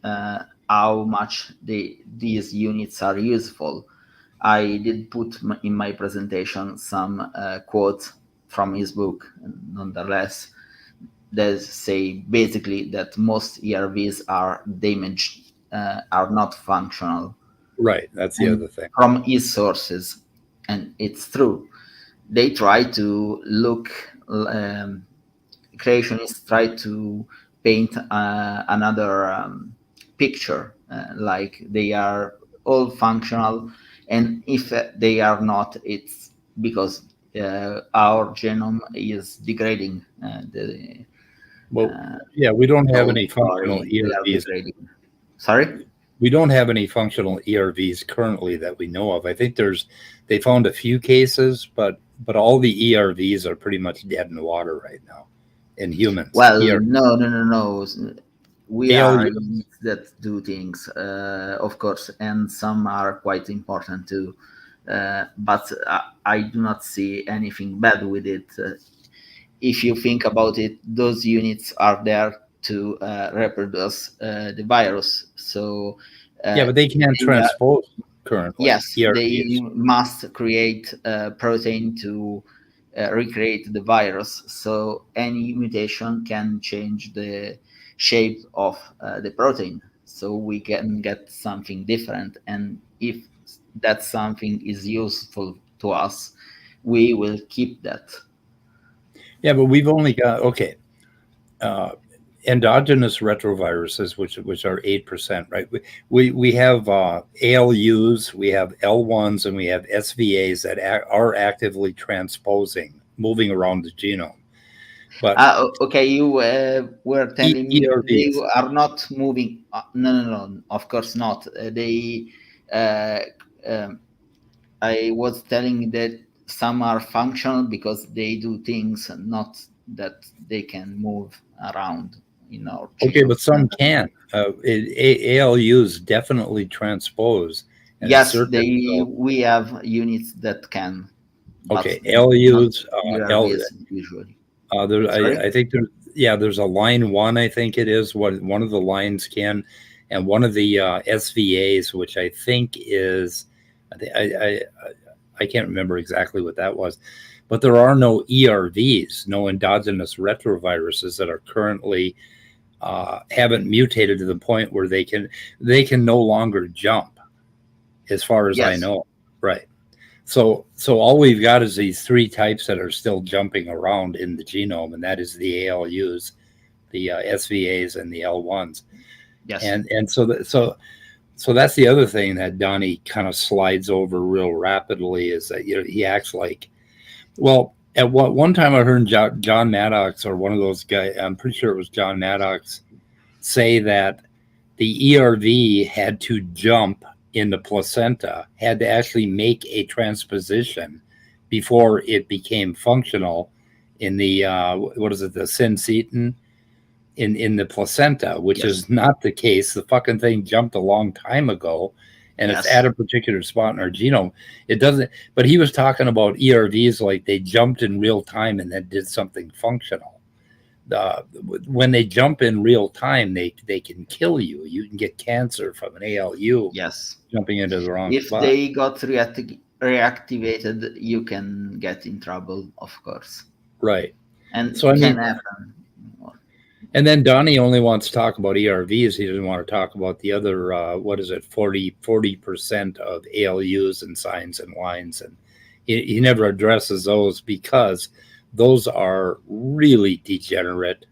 how much these units are useful. I did put in my presentation some quotes from his book, nonetheless, that say basically that most ERVs are damaged, are not functional. Right, that's the other thing. From his sources, and it's true. They try to look, creationists try to paint another picture, like they are all functional, and if they are not, it's because our genome is degrading. We don't have any functional ERVs. Sorry? We don't have any functional ERVs currently that we know of. I think they found a few cases, but all the ERVs are pretty much dead in the water right now in humans. Well, no. We are that do things, of course, and some are quite important too. But I do not see anything bad with it. If you think about it, those units are there to reproduce the virus. So but they can't transpose currently. Yes, ERVs. They must create a protein to recreate the virus. So any mutation can change the shape of the protein. So we can get something different. And if that something is useful to us, we will keep that. Yeah, but we've only got, endogenous retroviruses, which are 8%, right? We have ALUs, we have L1s, and we have SVAs that are actively transposing, moving around the genome. But okay, you were telling me ERVs. they are not moving. No, of course not. I was telling that some are functional because they do things not that they can move around in our genome. Okay, but some can. ALUs definitely transpose. And yes, we have units that can. Okay, LUs, usually. I think there's a line 1, I think it is, one of the lines can, and one of the SVAs, which I think is, I can't remember exactly what that was, but there are no ERVs, no endogenous retroviruses that are currently haven't mutated to the point where they can no longer jump, as far as I know, right? So all we've got is these 3 types that are still jumping around in the genome, and that is the ALUs, the SVAs, and the L1s. Yes. And so that's the other thing that Donny kind of slides over real rapidly, is that he acts like, well, at one time I heard John Maddox, or one of those guys, I'm pretty sure it was John Maddox, say that the ERV had to jump in the placenta, had to actually make a transposition before it became functional in the the syncytin in the placenta, which is not the case. The fucking thing jumped a long time ago, and it's at a particular spot in our genome. It doesn't, but he was talking about ERVs like they jumped in real time and then did something functional. When they jump in real time, they can kill you. You can get cancer from an ALU. Yes, jumping into the wrong spot. If they got reactivated, you can get in trouble, of course. Right. And so can happen. And then Donny only wants to talk about ERVs. He doesn't want to talk about the other 40% of ALUs and signs and lines, and he never addresses those because those are really degenerate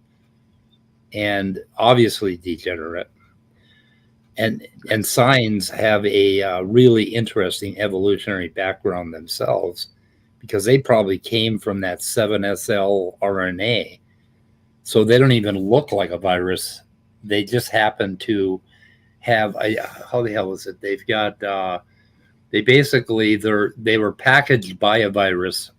and obviously degenerate. And signs have a really interesting evolutionary background themselves, because they probably came from that 7SL RNA. So they don't even look like a virus. They just happen to have how the hell is it? They've got they were packaged by a virus,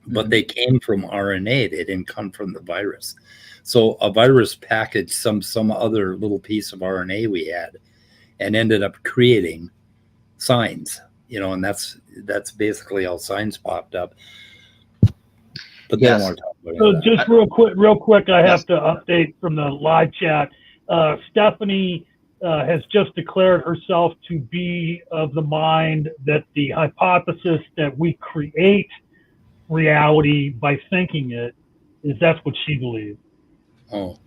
but they came from RNA. They didn't come from the virus. So a virus packaged some other little piece of RNA we had, and ended up creating signs. And that's basically how signs popped up. But they don't want to talk about so that. Just real quick, I have to update from the live chat. Stephanie has just declared herself to be of the mind that the hypothesis that we create reality by thinking it that's what she believes. Oh,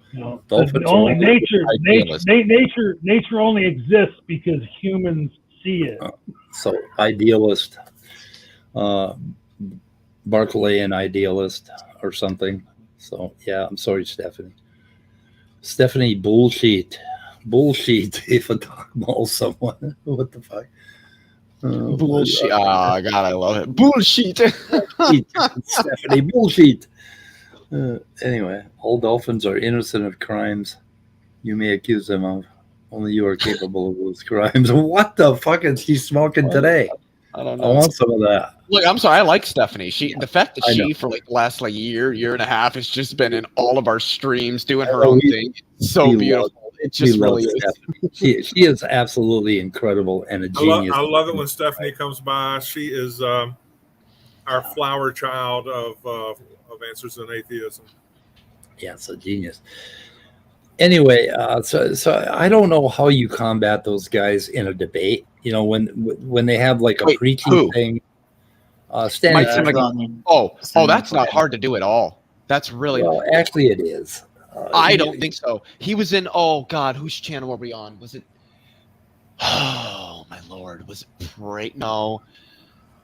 only nature only exists because humans see it. So idealist. Barclayan idealist or something. So yeah, I'm sorry, Stephanie, bullshit if I talk about someone. What the fuck? Bullshit. Oh god, I love it. Bullshit. Stephanie, bullshit. Anyway, all dolphins are innocent of crimes you may accuse them of. Only you are capable of those crimes. What the fuck is she smoking today? I don't know. I want some of that. Look, I'm sorry. I like Stephanie. The fact that she for like the last year and a half has just been in all of our streams doing her own thing. It's so beautiful. It just really is. She is absolutely incredible and a genius. I love it when Stephanie comes by. She is our flower child of Answers in Atheism. Yeah, it's a genius. Anyway, so I don't know how you combat those guys in a debate. When they have like a preaching thing. That's not hard to do at all. That's really actually it is. I don't think so. He was in whose channel were we on? Was it my lord, was it Pray? No.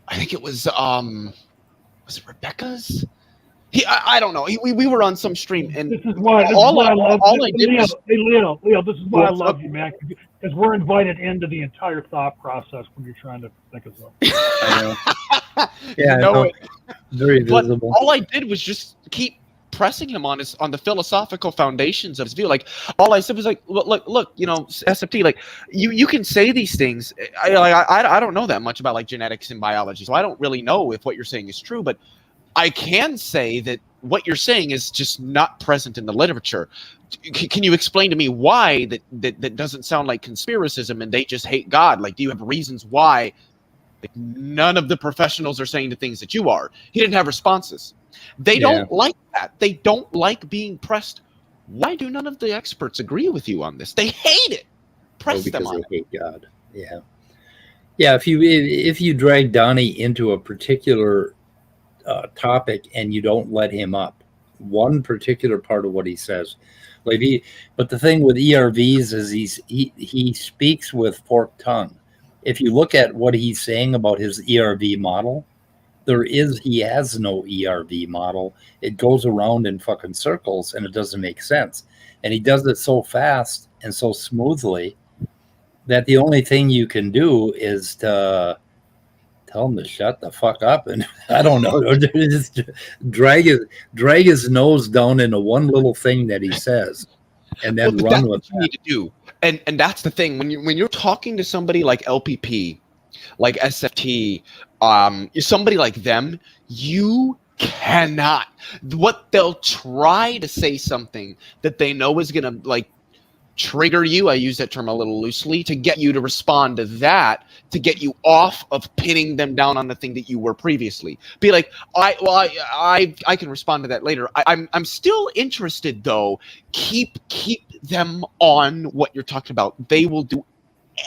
I think it was it Rebecca's? I don't know. We were on some stream, and This is why I love Leo. This is why I love you, man, because we're invited into the entire thought process when you're trying to think of something. I know. Yeah, no, very visible. But all I did was just keep pressing him on the philosophical foundations of his view. Like, all I said was like, look, you know, SFT, like, you can say these things. I don't know that much about like genetics and biology, so I don't really know if what you're saying is true, but I can say that what you're saying is just not present in the literature. Can you explain to me why that doesn't sound like conspiracism and they just hate God? Like, do you have reasons why none of the professionals are saying the things that you are? He didn't have responses. They don't like that. They don't like being pressed. Why do none of the experts agree with you on this? They hate it. Press them on because they hate God. Yeah. Yeah, if you drag Donny into a particular topic and you don't let him up one particular part of what he says, but the thing with ERVs is he speaks with forked tongue. If you look at what he's saying about his ERV model, he has no ERV model. It goes around in fucking circles and it doesn't make sense. And he does it so fast and so smoothly that the only thing you can do is to tell him to shut the fuck up, and I don't know, just drag his nose down into one little thing that he says, and then run with what you need to do. And that's the thing, when you're talking to somebody like LPP, like SFT, somebody like them, you cannot. What they'll try to say something that they know is gonna like trigger you, I use that term a little loosely, to get you to respond to that, to get you off of pinning them down on the thing that you were previously. Be like, I can respond to that later. I'm still interested though. Keep them on what you're talking about. They will do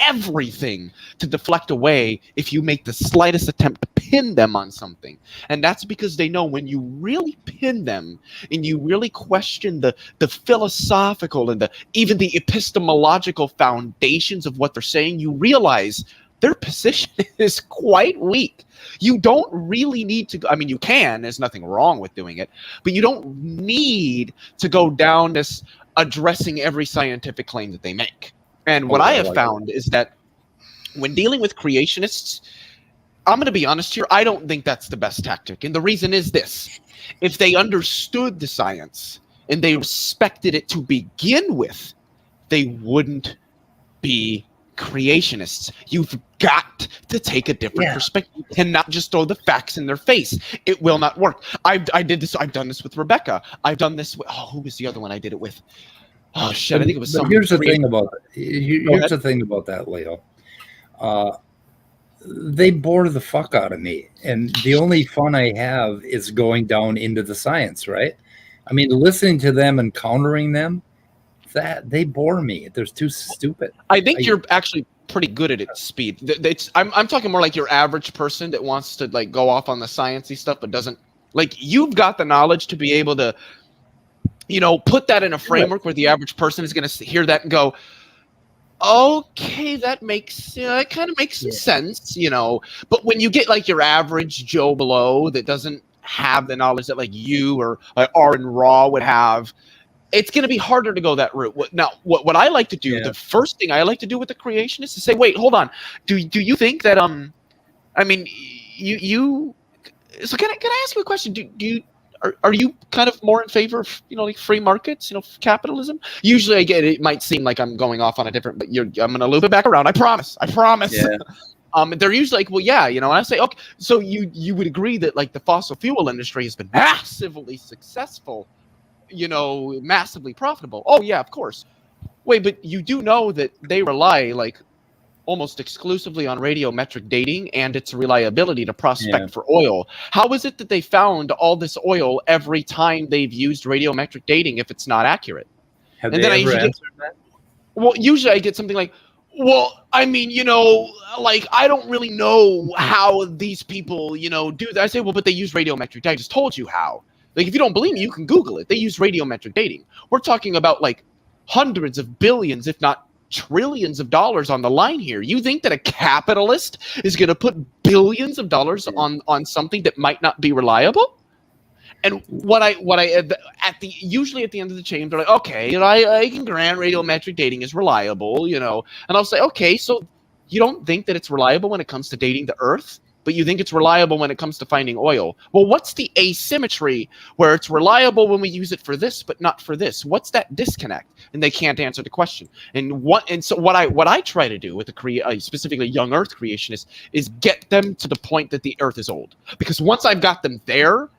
everything to deflect away if you make the slightest attempt to pin them on something. And that's because they know when you really pin them and you really question the philosophical and even the epistemological foundations of what they're saying, you realize their position is quite weak. You don't really need to, I mean, you can, there's nothing wrong with doing it, but you don't need to go down this addressing every scientific claim that they make. And what I have found is that when dealing with creationists, I'm going to be honest here, I don't think that's the best tactic. And the reason is this. If they understood the science and they respected it to begin with, they wouldn't be creationists. You've got to take a different perspective. You cannot just throw the facts in their face. It will not work. I've done this with Rebecca. I've done this with, who was the other one I did it with? Oh shit! I think it was. Here's the thing about that, Leo. They bore the fuck out of me, and the only fun I have is going down into the science. Right? I mean, listening to them and countering them, that they bore me. They're too stupid. I think you're actually pretty good at it, Speed. I'm talking more like your average person that wants to like go off on the sciencey stuff, but doesn't like. You've got the knowledge to be able to, you know, put that in a framework where the average person is going to hear that and go, okay, that kind of makes some sense, you know. But when you get like your average Joe Blow that doesn't have the knowledge that like you or Aaron Raw would have, it's going to be harder to go that route. Now, what I like to do, the first thing I like to do with the creationists is say, wait, hold on. Do you think that, I mean, so can I ask you a question? Are you kind of more in favor of, you know, like free markets, you know, capitalism? Usually it might seem like I'm going off on a different, but I'm going to loop it back around. I promise. Yeah. They're usually like, well, yeah, you know, and I say, okay, so you would agree that like the fossil fuel industry has been massively successful, you know, massively profitable. Oh yeah, of course. Wait, but you do know that they rely like almost exclusively on radiometric dating and its reliability to prospect for oil. How is it that they found all this oil every time they've used radiometric dating if it's not accurate? Have they ever answered that? Well, usually I get something like, well, I mean, you know, like, I don't really know how these people, you know, do that. I say, well, but they use radiometric dating. I just told you how. Like, if you don't believe me, you can Google it. They use radiometric dating. We're talking about like hundreds of billions, if not trillions of dollars on the line here. You think that a capitalist is going to put billions of dollars on something that might not be reliable? And usually at the end of the chain, they're like, okay, I can grant radiometric dating is reliable, and I'll say, okay, so you don't think that it's reliable when it comes to dating the Earth, but you think it's reliable when it comes to finding oil. Well, what's the asymmetry where it's reliable when we use it for this, but not for this? What's that disconnect? And they can't answer the question. And so what I try to do with specifically young Earth creationists is get them to the point that the Earth is old. Because once I've got them there,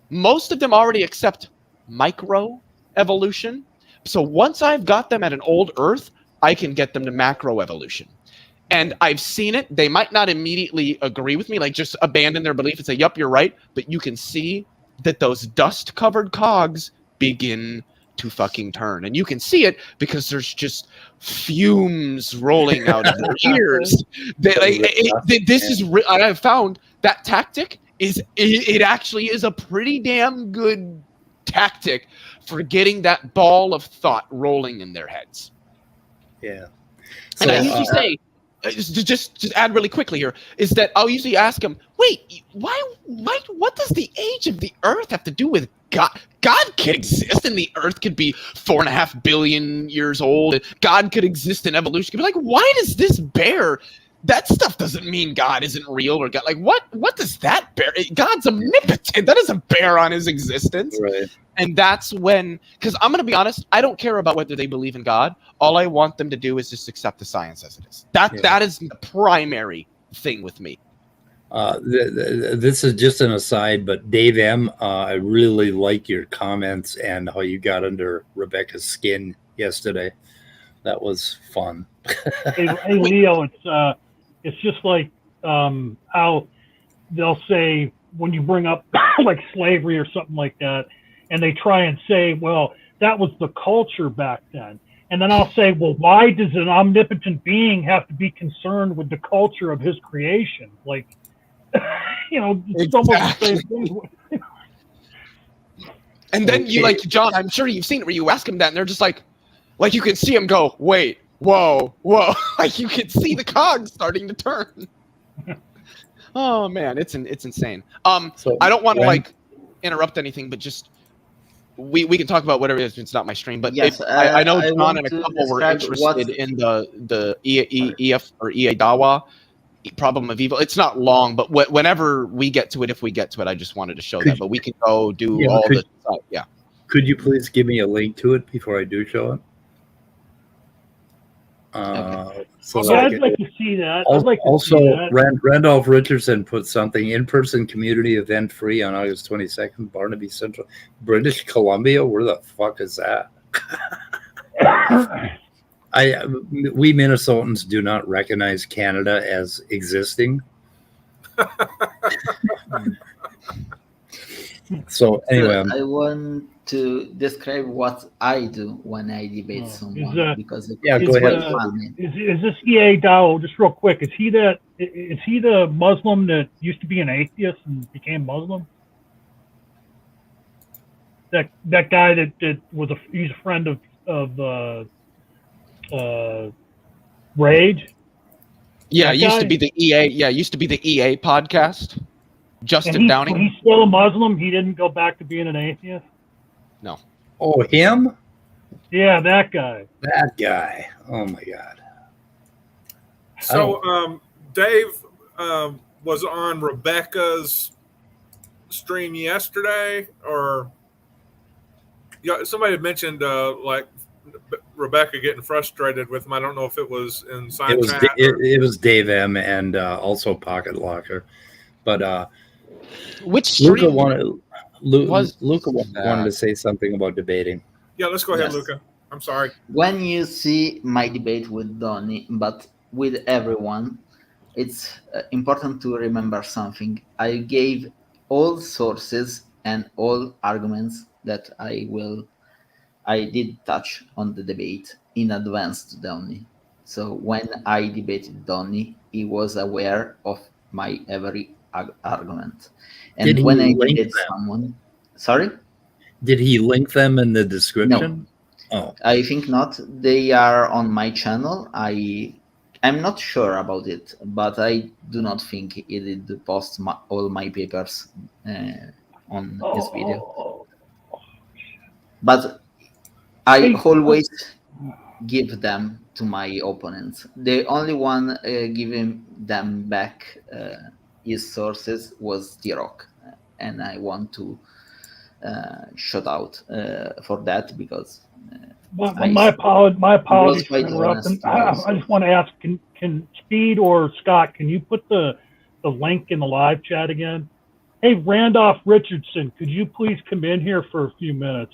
most of them already accept micro evolution. So once I've got them at an old Earth, I can get them to macro evolution. And I've seen it. They might not immediately agree with me, like just abandon their belief and say, yup, you're right. But you can see that those dust-covered cogs begin to fucking turn. And you can see it because there's just fumes rolling out of their ears. I have found that tactic it actually is a pretty damn good tactic for getting that ball of thought rolling in their heads. Yeah. And I usually say, just add really quickly here, is that I'll usually ask them, wait, what does the age of the Earth have to do with God? God could exist and the Earth could be 4.5 billion years old. And God could exist in evolution. Could be like, why does this bear? That stuff doesn't mean God isn't real or God. Like, what does that bear? God's omnipotent. That doesn't bear on his existence. Right. And that's when, because I'm going to be honest, I don't care about whether they believe in God. All I want them to do is just accept the science as it is. That is the primary thing with me. This is just an aside, but Dave M., I really like your comments and how you got under Rebecca's skin yesterday. That was fun. Hey Leo, it's just like how they'll say when you bring up like slavery or something like that, and they try and say, well, that was the culture back then. And then I'll say, well, why does an omnipotent being have to be concerned with the culture of his creation? Like, it's almost the same thing. And then you, like, John, I'm sure you've seen it where you ask them that and they're just like you can see them go, wait, whoa. Like you can see the cogs starting to turn. Oh man, it's insane. So, I don't want to interrupt anything, but just we can talk about whatever it is. It's not my stream, but yes, I know John and a couple were interested in the EF or Dawa problem of evil. It's not long, but whenever we get to it, if we get to it, I just wanted to show that. But we can go do all the stuff. Yeah. Could you please give me a link to it before I do show it? I'd like to see that. Randolph Richardson put something in-person community event free on August 22nd, Barnaby Central, British Columbia. Where the fuck is that? We Minnesotans do not recognize Canada as existing. So anyway, I want to describe what I do when I debate someone because go ahead. Is this EA Dao, just real quick? Is he the Muslim that used to be an atheist and became Muslim? That guy that he's a friend of Rage. Yeah, used to be the EA. Yeah, used to be the EA podcast. Justin Downey. He's still a Muslim. He didn't go back to being an atheist. No. Oh, him? Yeah, that guy. That guy. Oh my God. So, Dave was on Rebecca's stream yesterday, or somebody had mentioned like Rebecca getting frustrated with him. I don't know if it was in side chat. It was Dave M. and also Pocket Locker, but which Luca wanted to say something about debating. Yeah, let's go ahead, Luca. I'm sorry. When you see my debate with Donny, but with everyone, it's important to remember something. I gave all sources and all arguments that I did touch on the debate in advance to Donny. So when I debated Donny, he was aware of my every argument. And when I debated someone, sorry? Did he link them in the description? No. Oh, I think not. They are on my channel. I'm not sure about it, but I do not think he did post all my papers on his video. But I always give them to my opponents. The only one giving them back his sources was T-Rock, and I want to shout out for that because my apologies for interrupting. I also. just want to ask: Can Speed or Scott, can you put the link in the live chat again? Hey, Randolph Richardson, could you please come in here for a few minutes?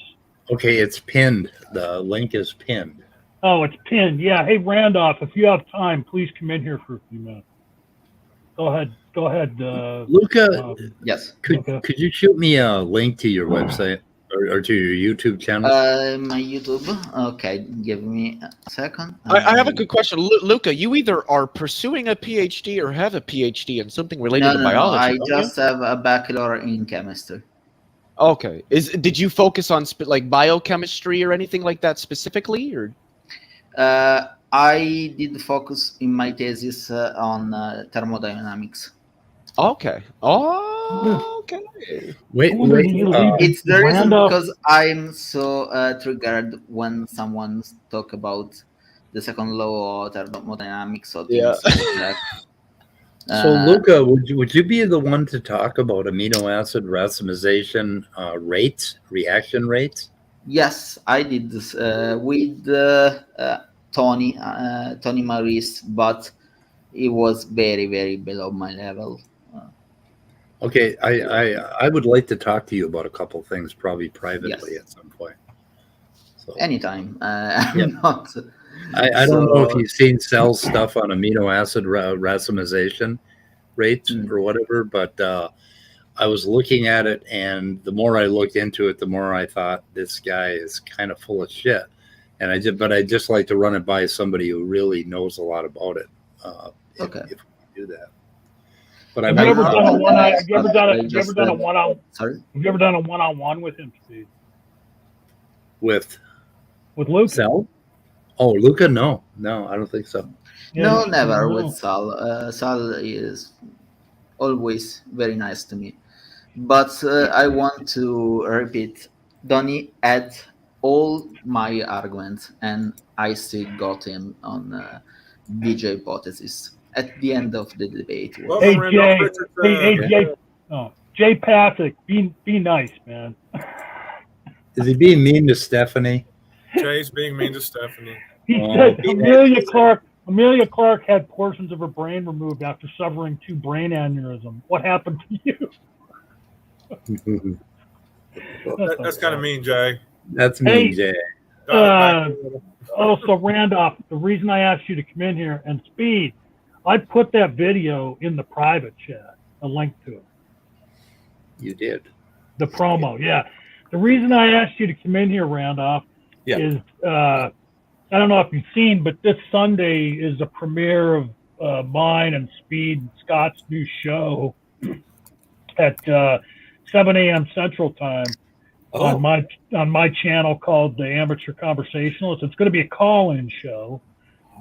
Okay, it's pinned. The link is pinned. Oh, it's pinned. Yeah. Hey, Randolph, if you have time, please come in here for a few minutes. Go ahead. Luca, Yes. Could you shoot me a link to your website or to your YouTube channel? My YouTube. Okay, give me a second. I have a good question. Luca, you either are pursuing a PhD or have a PhD in something related to biology. No, I just have a bachelor in chemistry. Okay. Did you focus on like biochemistry or anything like that specifically, or? I did focus in my thesis on thermodynamics. Okay. Oh, okay. Wait. It's the reason because I'm so triggered when someone talk about the second law or thermodynamics or things like that. So, Luca, would you be the one to talk about amino acid racemization reaction rates? Yes, I did this with Tony Maurice, but it was very, very below my level. Okay, I would like to talk to you about a couple things, probably privately at some point. So, anytime. I'm not. I don't know if you've seen Cell's stuff on amino acid racemization rates or whatever, but I was looking at it, and the more I looked into it, the more I thought this guy is kind of full of shit. And I'd just like to run it by somebody who really knows a lot on it. Okay. If we do that. But have you ever done a one-on-one with him, Steve? With Luca? Sal? Oh, Luca? No, I don't think so. No, never with Sal. Sal is always very nice to me. But I want to repeat, Donny had all my arguments, and I still got him on DJ hypothesis at the end of the debate. Hey, Jay. Jay Patrick, be nice, man. Is he being mean to Stephanie? Jay's being mean to Stephanie. He said Amelia Clark had portions of her brain removed after suffering 2 brain aneurysms. What happened to you? That's kind of mean, Jay. That's mean, Jay. So Randolph, the reason I asked you to come in here, and Speed, I put that video in the private chat, a link to it. You did. The promo, yeah. The reason I asked you to come in here, Randolph, is I don't know if you've seen, but this Sunday is the premiere of mine and Speed and Scott's new show at 7 a.m. Central Time on my channel called the Amateur Conversationalist. It's going to be a call-in show.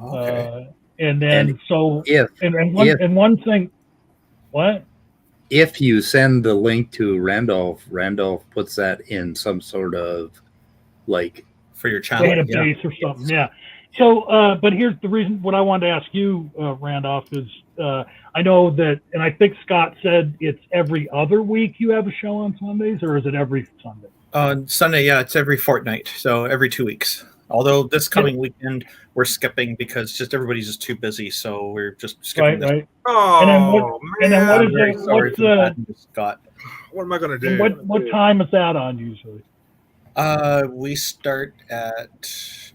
Okay. And then one thing, what? If you send the link to Randolph puts that in some sort of like for your channel database or something. Yeah. So, but here's the reason. What I wanted to ask you, Randolph, is I know that, and I think Scott said it's every other week you have a show on Sundays, or is it every Sunday? On Sunday, yeah, it's every fortnight, so every 2 weeks. Although this coming weekend we're skipping because everybody's just too busy, so we're just skipping this. Right. Oh, and then what is Scott? What am I going to do? What time is that on usually? We start at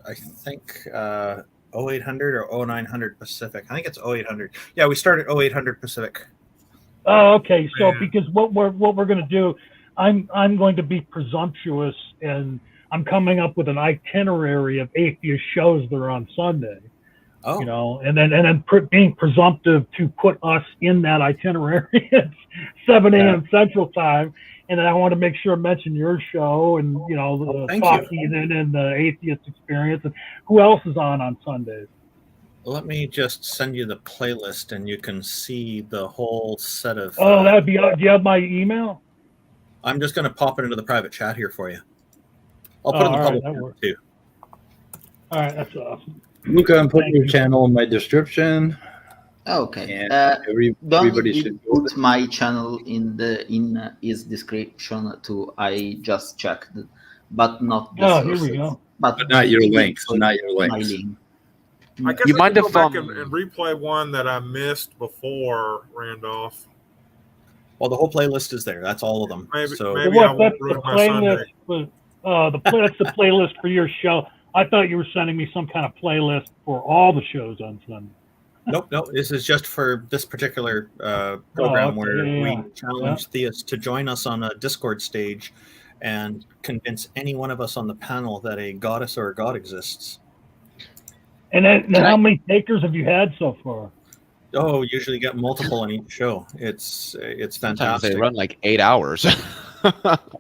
I think 0800 or 0900 Pacific. I think it's 0800. Yeah, we start at 0800 Pacific. Oh, okay. So because what we're going to do, I'm going to be presumptuous, and I'm coming up with an itinerary of atheist shows that are on Sunday. Oh. You know, and then being presumptive to put us in that itinerary at 7 a.m. Central Time. And then I want to make sure I mention your show and, you know, the Talkie and the Atheist Experience. And who else is on Sundays? Let me just send you the playlist and you can see the whole set of... that would be... Do you have my email? I'm just going to pop it into the private chat here for you. I'll put it in the public chat too. All right, that's awesome. Luca, I'm putting your channel in my description. Okay. Everybody Donny should did put my channel in his description too. I just checked, but not the sources. Here we go. But not your links. Not your links. I guess You I mind can go if, back and replay one that I missed before, Randolph. Well, the whole playlist is there. That's all of them. Maybe That's I the won't ruin my Sunday. playlist. That's the playlist for your show. I thought you were sending me some kind of playlist for all the shows on Sunday. Nope. This is just for this particular program where we challenge theists to join us on a Discord stage and convince any one of us on the panel that a goddess or a god exists. And how many takers have you had so far? Oh, usually get multiple on each show. It's fantastic. They run like 8 hours.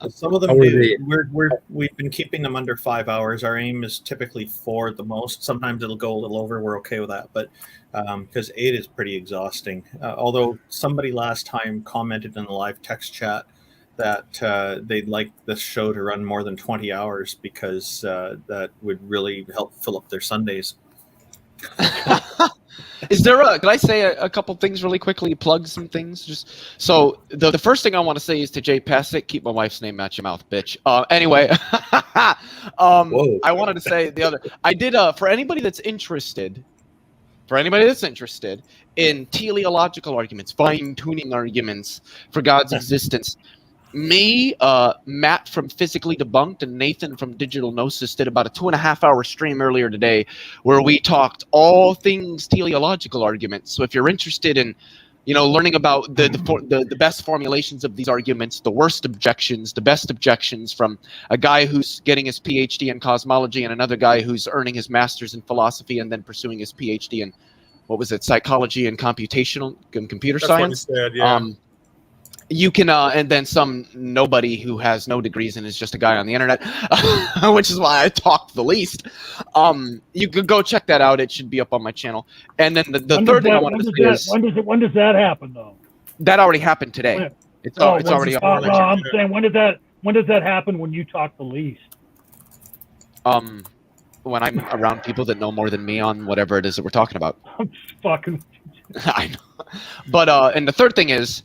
Some of them do. We've been keeping them under 5 hours. Our aim is typically 4 at the most. Sometimes it'll go a little over. We're okay with that, but because 8 is pretty exhausting. Although somebody last time commented in the live text chat that they'd like this show to run more than 20 hours because that would really help fill up their Sundays. Is there can I say a couple things really quickly, plug some things? Just so the first thing I want to say is to Jay Pasick, keep my wife's name out your mouth, bitch. Anyway, I wanted to say the other. I did for anybody that's interested in teleological arguments, fine-tuning arguments for God's existence. Me, Matt from Physically Debunked, and Nathan from Digital Gnosis did about a 2.5-hour stream earlier today where we talked all things teleological arguments. So if you're interested in, learning about the best formulations of these arguments, the worst objections, the best objections from a guy who's getting his PhD in cosmology and another guy who's earning his master's in philosophy and then pursuing his PhD in, psychology and computational and computer science. That's what he said, yeah. You can, and then some nobody who has no degrees and is just a guy on the internet, which is why I talk the least. You could go check that out. It should be up on my channel. And then the third thing I wanted to say is when does that happen though? That already happened today. It's already up. No, I'm saying when does that happen when you talk the least? When I'm around people that know more than me on whatever it is that we're talking about. I'm fucking. I know. But and the third thing is,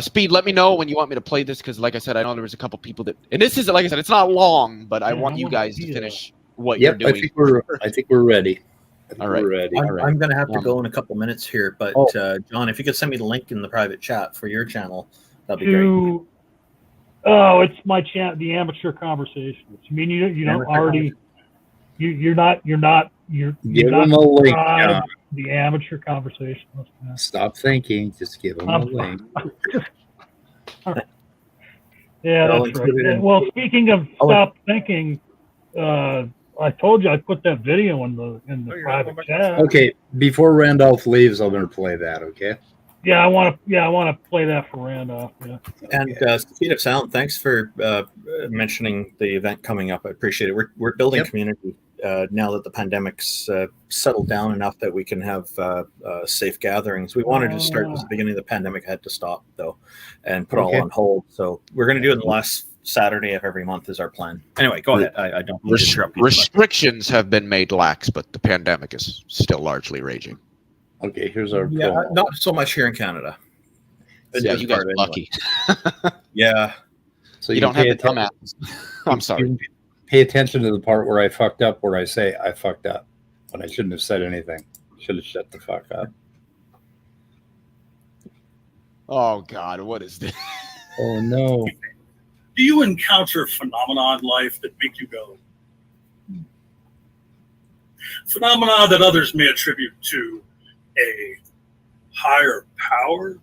Speed, let me know when you want me to play this, because like I said, I know there was a couple people that, and this is, like I said, it's not long, but I want you guys to finish what you're doing. I think we're ready. All right. We're ready. I'm going to have to go in a couple minutes here, but John, if you could send me the link in the private chat for your channel, that'd be great. Oh, it's my channel, the Amateur Conversations. I mean, you don't already. You're not. Give them a link. Yeah. The Amateur Conversation. Stop thinking. Just give them a link. Yeah, that's right. Well, speaking of stop thinking, I told you I put that video in the private chat. Okay, before Randolph leaves, I'm going to play that. Okay. Yeah, I want to play that for Randolph. Yeah. And Speed of Sound, thanks for mentioning the event coming up. I appreciate it. We're building community now that the pandemic's settled down enough that we can have safe gatherings. We wanted to start at the beginning of the pandemic, had to stop though, and put all on hold. So we're going to do it the last Saturday of every month is our plan. Anyway, go ahead. I don't want to interrupt you. Restrictions have been made lax, but the pandemic is still largely raging. Okay, here's our not so much here in Canada. Yeah, you guys are lucky. Yeah. So you don't have the dumbass. I'm sorry. Pay attention to the part where I fucked up, where I say I fucked up when I shouldn't have said anything. Should have shut the fuck up. Oh God, what is this? Oh no. Do you encounter phenomena in life that make you go? Phenomena that others may attribute to a higher power?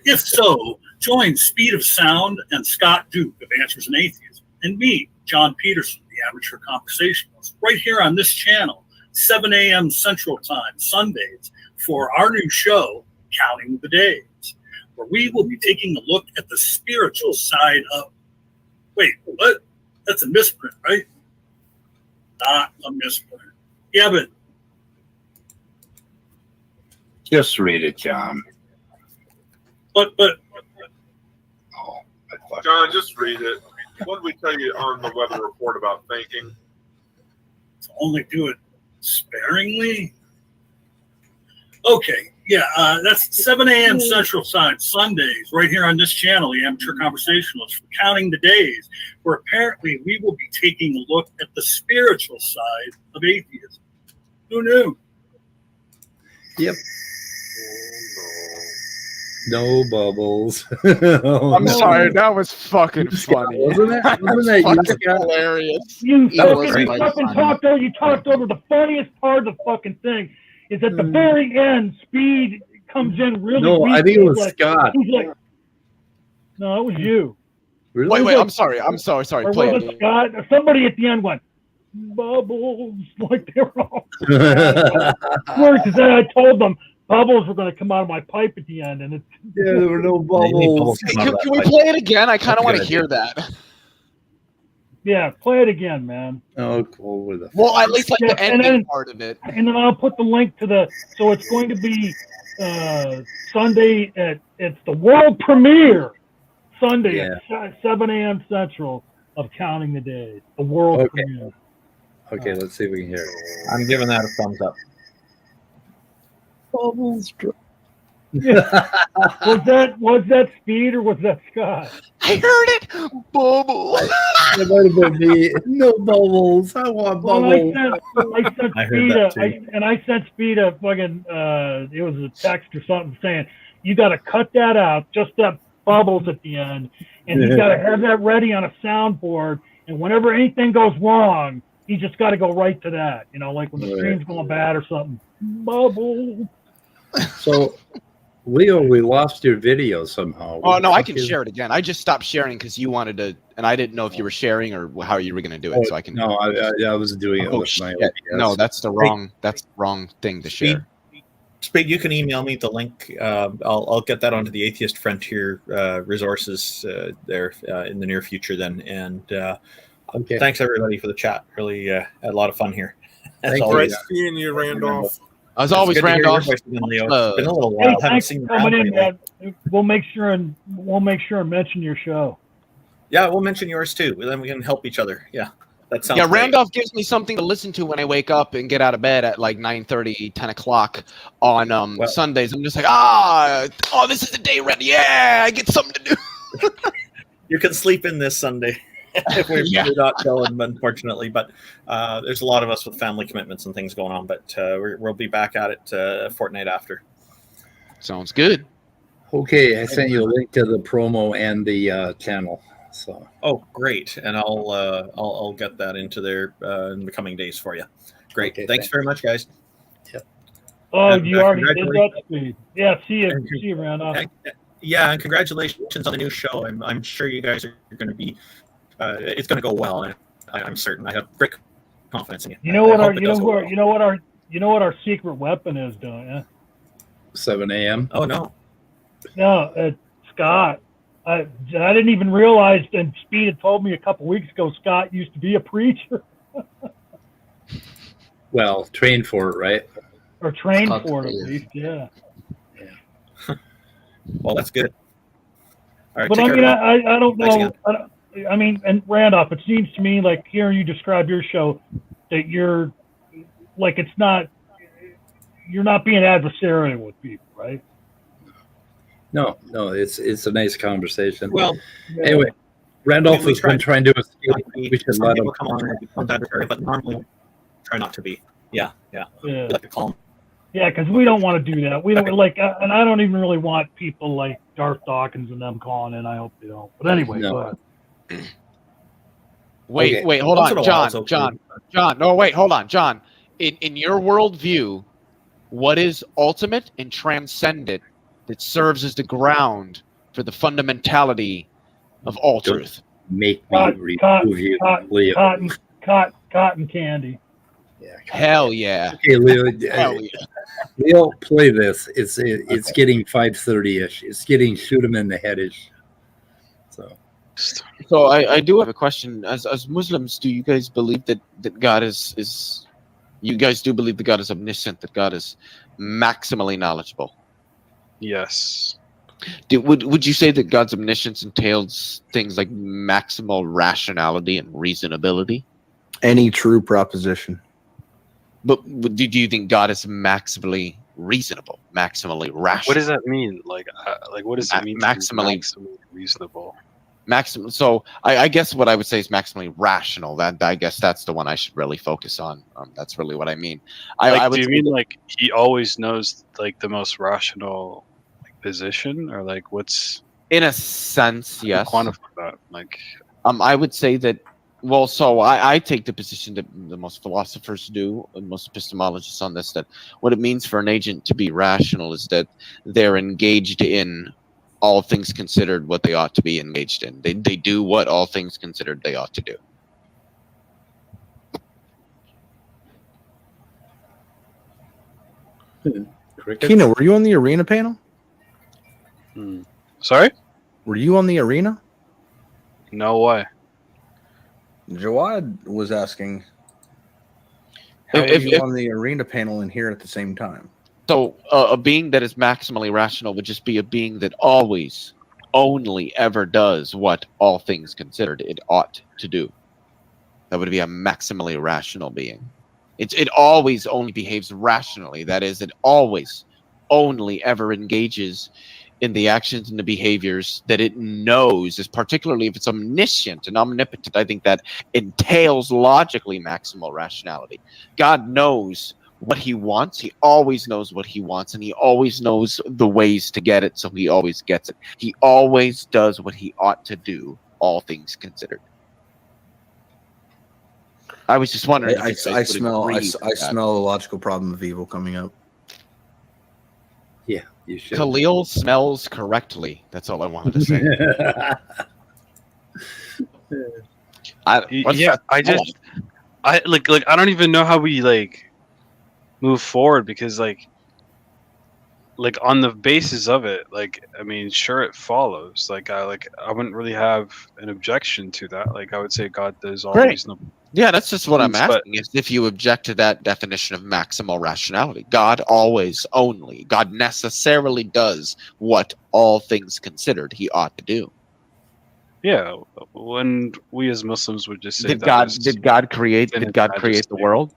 If so, join Speed of Sound and Scott Duke of Answers in Atheism, and me, John Peterson, the Amateur Conversationalist, right here on this channel, 7 a.m. Central Time, Sundays, for our new show, Counting the Days, where we will be taking a look at the spiritual side of... Wait, what? That's a misprint, right? Not a misprint. Yeah, but... Just read it, John. But oh, John, just read it. What did we tell you on the weather report about thinking? To only do it sparingly. Okay, yeah, that's 7 a.m. Central Time, Sundays, right here on this channel, the Amateur Conversationalist, Counting the Days, where apparently we will be taking a look at the spiritual side of atheism. Who knew? Yep. No bubbles. I'm sorry, that was fucking funny. Wasn't it? Wasn't that fucking you, Scott? hilarious. You was fucking, quite fucking funny. talked over the funniest part of the fucking thing. Is at the very end, Speed comes in really No, weak. I think it was Like, Scott. he's like, no, it was you. Really? Wait, I'm sorry. Sorry. Or Play was it. it Scott? Or somebody at the end went, bubbles, like they were all. Because then I told them bubbles were going to come out of my pipe at the end, and it's Yeah, there were no Bubbles bubbles. come out Can of we that play it again? I kind of That's a want to good hear that. yeah. Play it again, man. Oh, cool with it. Well, at least like Yeah, the and ending then- part of it. And then I'll put the link to the. So it's going to be Sunday at it's the world premiere Sunday at 7 a.m. Central of Counting the Days. The world Okay. premiere. Okay, let's see if we can hear it. I'm giving that a thumbs up. Bubbles. Was that Speed or was that Scott? I heard it. Bubble. It might have been me. No bubbles. I want Well, bubbles. I sent I heard Speed that I sent Speed a fucking it was a text or something saying you got to cut that out, just that bubbles at the end, and you got to have that ready on a soundboard. And whenever anything goes wrong, you just got to go right to that. You know, like when the stream's going bad or something. Bubble. So, Leo, we lost your video somehow. Oh no, I can share it again. I just stopped sharing because you wanted to, and I didn't know if you were sharing or how you were going to do it. So I can. No, I was doing it Oh with my shit! OBS. No, that's the wrong thing to share. Speed, you can email me the link. I'll get that onto the Atheist Frontier resources there in the near future. Then, and thanks everybody for the chat. Really had a lot of fun here. Thanks. Great seeing you, Randolph. As always, Randolph. It's been a little while. Hey, Haven't thanks seen for you coming in, around man. We'll make sure and mention your show. Yeah, we'll mention yours too. Then we can help each other. Yeah, that sounds. Yeah, great. Randolph gives me something to listen to when I wake up and get out of bed at like 9:30, 10 o'clock on Sundays. I'm just like, this is the day, Randy. Yeah, I get something to do. You can sleep in this Sunday. If we're not going, unfortunately, but there's a lot of us with family commitments and things going on. But we'll be back at it a fortnight after. Sounds good. Okay, I sent you a link to the promo and the channel. So. Oh, great! And I'll get that into there in the coming days for you. Great. Okay, thanks very much, guys. Yep. Oh, you already did that, Speed. Yeah, see you, Randolph. Yeah, and congratulations on the new show. I'm sure you guys are going to be. It's going to go well, and I'm certain. I have great confidence in you. You know what our secret weapon is, don't you? 7 a.m. Oh no. No, Scott. I didn't even realize, and Speed had told me a couple weeks ago. Scott used to be a preacher. Well, trained for it, right? Or trained for it, at least. Yeah. Well, that's good. All right, But I mean, I don't know. I mean, and Randolph, it seems to me like hearing you describe your show that you're like you're not being adversarial with people, right? No, it's a nice conversation. Well, anyway, Randolph has been trying to escape. We should let him come on and become adversarial, but normally try not to be. Yeah. Like a calm. Yeah, because we don't want to do that. We don't and I don't even really want people like Darth Dawkins and them calling in. I hope they don't. But anyway, go ahead. Wait, hold on, John. No, wait, hold on, John. In your worldview, what is ultimate and transcendent that serves as the ground for the fundamentality of all truth? Make me remove you, Leo. Cotton candy. Yeah. Hell yeah. Okay, Leo. Hell yeah. Leo, play this. It's getting 5:30ish. It's getting shoot him in the headish. So I do have a question. As Muslims, do you guys believe that God is you guys do believe that God is omniscient, that God is maximally knowledgeable? Yes. Would you say that God's omniscience entails things like maximal rationality and reasonability? Any true proposition. But do you think God is maximally reasonable, maximally rational? What does that mean? Like what does it mean? Maximally reasonable. Maximum. So I guess what I would say is maximally rational. That I guess that's the one I should really focus on. That's really what I mean. Do you mean like he always knows like the most rational position, or like what's in a sense? Yes. Quantify that. Like I would say that. Well, so I take the position that the most philosophers do, and most epistemologists on this, that what it means for an agent to be rational is that they're engaged in, all things considered, what they ought to be engaged in. They do what all things considered they ought to do. Kina, were you on the arena panel? Sorry? Were you on the arena? No way. Jawad was asking, how are you on the arena panel and here at the same time? So a being that is maximally rational would just be a being that always, only ever does what all things considered it ought to do. That would be a maximally rational being. It always only behaves rationally. That is, it always, only ever engages in the actions and the behaviors that it knows, is particularly if it's omniscient and omnipotent. I think that entails logically maximal rationality. God knows what he wants. He always knows what he wants, and he always knows the ways to get it, so he always gets it. He always does what he ought to do, all things considered. I was just wondering. I smell a logical problem of evil coming up. Yeah, you should. Khalil smells correctly. That's all I wanted to say. I don't even know how we like move forward, because like on the basis of it, like, I mean, sure, it follows. Like I wouldn't really have an objection to that. Like I would say God does all reasonable. Yeah, that's just what I'm asking. Is if you object to that definition of maximal rationality. God always, only, God necessarily does what all things considered he ought to do. Yeah, when we as Muslims would just say did God create the world?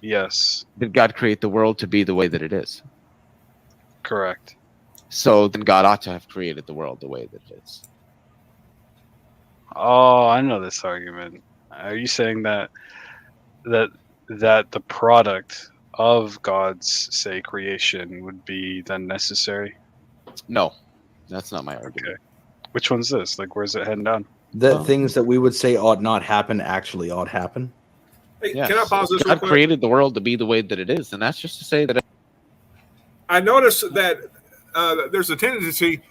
Yes. Did God create the world to be the way that it is? Correct. So then God ought to have created the world the way that it is. Oh, I know this argument. Are you saying that the product of God's, say, creation would be then necessary? No, that's not my argument. Okay. Which one's this? Like, where's it heading down? The things that we would say ought not happen actually ought happen. Hey, can I pause this real God quick? created the world to be the way that it is, and that's just to say that. I noticed that there's a tendency,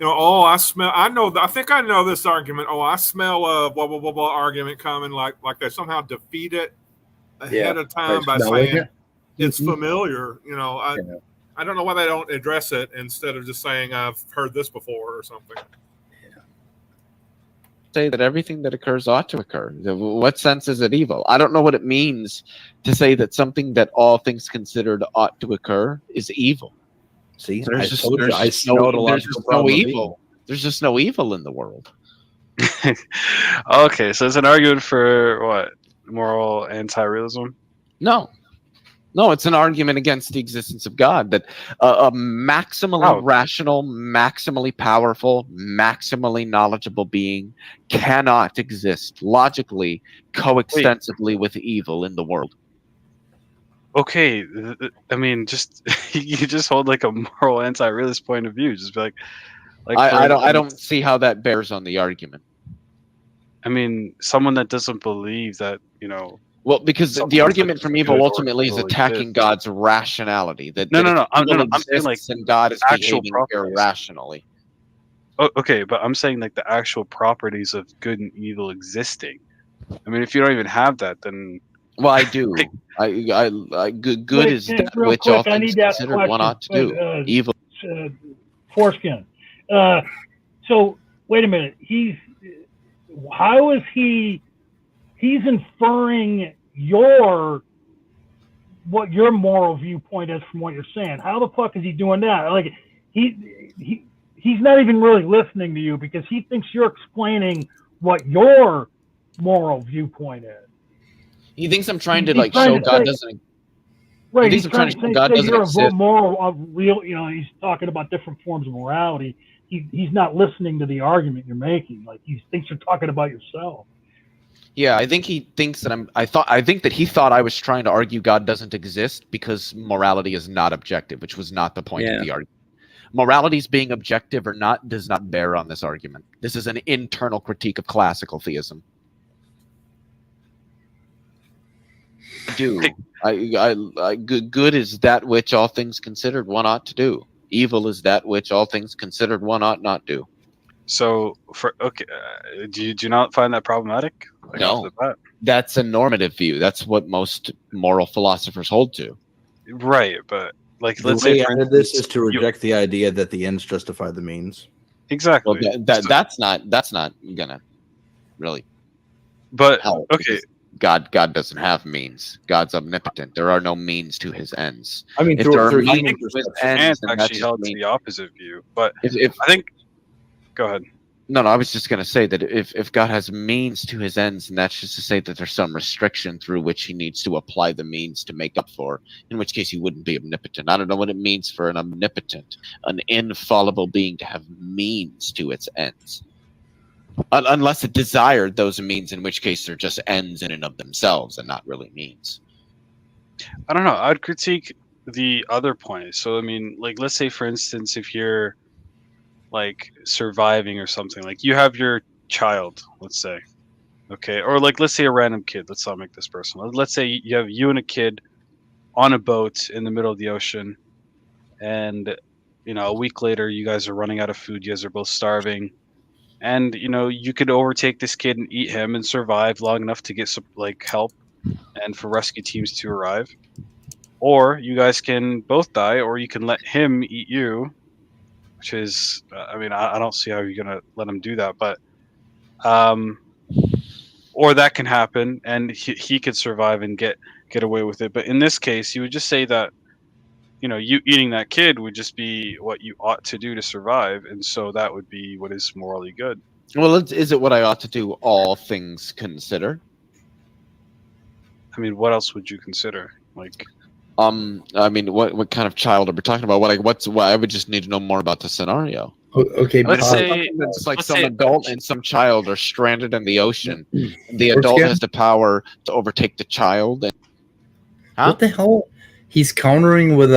I think I know this argument. Oh, I smell a blah, blah, blah, blah argument coming, like they somehow defeat it ahead of time by saying it's familiar. I don't know why they don't address it instead of just saying I've heard this before or something. Say that everything that occurs ought to occur. What sense is it evil? I don't know what it means to say that something that all things considered ought to occur is evil. See, there's just no evil. There's just no evil in the world. Okay, so it's an argument for what? Moral anti-realism? No, it's an argument against the existence of God, that a maximally rational, maximally powerful, maximally knowledgeable being cannot exist logically coextensively with evil in the world. Okay, I mean, just you just hold like a moral anti-realist point of view. Just be like I don't see how that bears on the argument. I mean, someone that doesn't believe that, Well, because the argument from evil ultimately is attacking God's rationality. I'm saying like and God is behaving irrationally. Okay, but I'm saying like the actual properties of good and evil existing. I mean, if you don't even have that, then well, I do. Good is that which all things considered one ought to do. Evil. Foreskin. So wait a minute. He's inferring what your moral viewpoint is from what you're saying. How the fuck is he doing that? Like, he's not even really listening to you because he thinks you're explaining what your moral viewpoint is. He thinks I'm trying to He's show to God say- doesn't. Right, He he's thinks I'm trying to show say, God doesn't you're exist. a moral, real. He's talking about different forms of morality. He's not listening to the argument you're making. Like he thinks you're talking about yourself. Yeah, I think he thinks that I think that he thought I was trying to argue God doesn't exist because morality is not objective, which was not the point of the argument. Morality's being objective or not does not bear on this argument. This is an internal critique of classical theism. Good is that which all things considered one ought to do. Evil is that which all things considered one ought not do. So, do you not find that problematic? Like, off No, the bat? that's a normative view. That's what most moral philosophers hold to. Right, but like, The let's way say for out of this instance, is to reject the idea that the ends justify the means. Exactly. Well, that's not gonna really. But help, okay, God doesn't have means. God's omnipotent. There are no means to his ends. I mean, if through there are human means to his Kant ends, then that actually just held to means- the opposite view. But if I think, go ahead. No, I was just going to say that if God has means to his ends, and that's just to say that there's some restriction through which he needs to apply the means to make up for, in which case he wouldn't be omnipotent. I don't know what it means for an omnipotent, an infallible being to have means to its ends. Unless it desired those means, in which case they're just ends in and of themselves and not really means. I don't know. I'd critique the other point. So, I mean, like, let's say, for instance, if you're like surviving or something, like you have your child, let's say, okay, or like let's say a random kid. Let's not make this personal. Let's say you have you and a kid on a boat in the middle of the ocean, and a week later you guys are running out of food. You guys are both starving, and you could overtake this kid and eat him and survive long enough to get some like help and for rescue teams to arrive, or you guys can both die, or you can let him eat you. Which is, I mean, I don't see how you're gonna let him do that, but, or that can happen, and he could survive and get away with it. But in this case, you would just say that, you eating that kid would just be what you ought to do to survive, and so that would be what is morally good. Well, is it what I ought to do, all things considered? I mean, what else would you consider? Like, I mean, what kind of child are we talking about? I would just need to know more about the scenario. Okay, let's say it's like some adult and some child are stranded in the ocean. The adult has the power to overtake the child. What the hell? He's countering with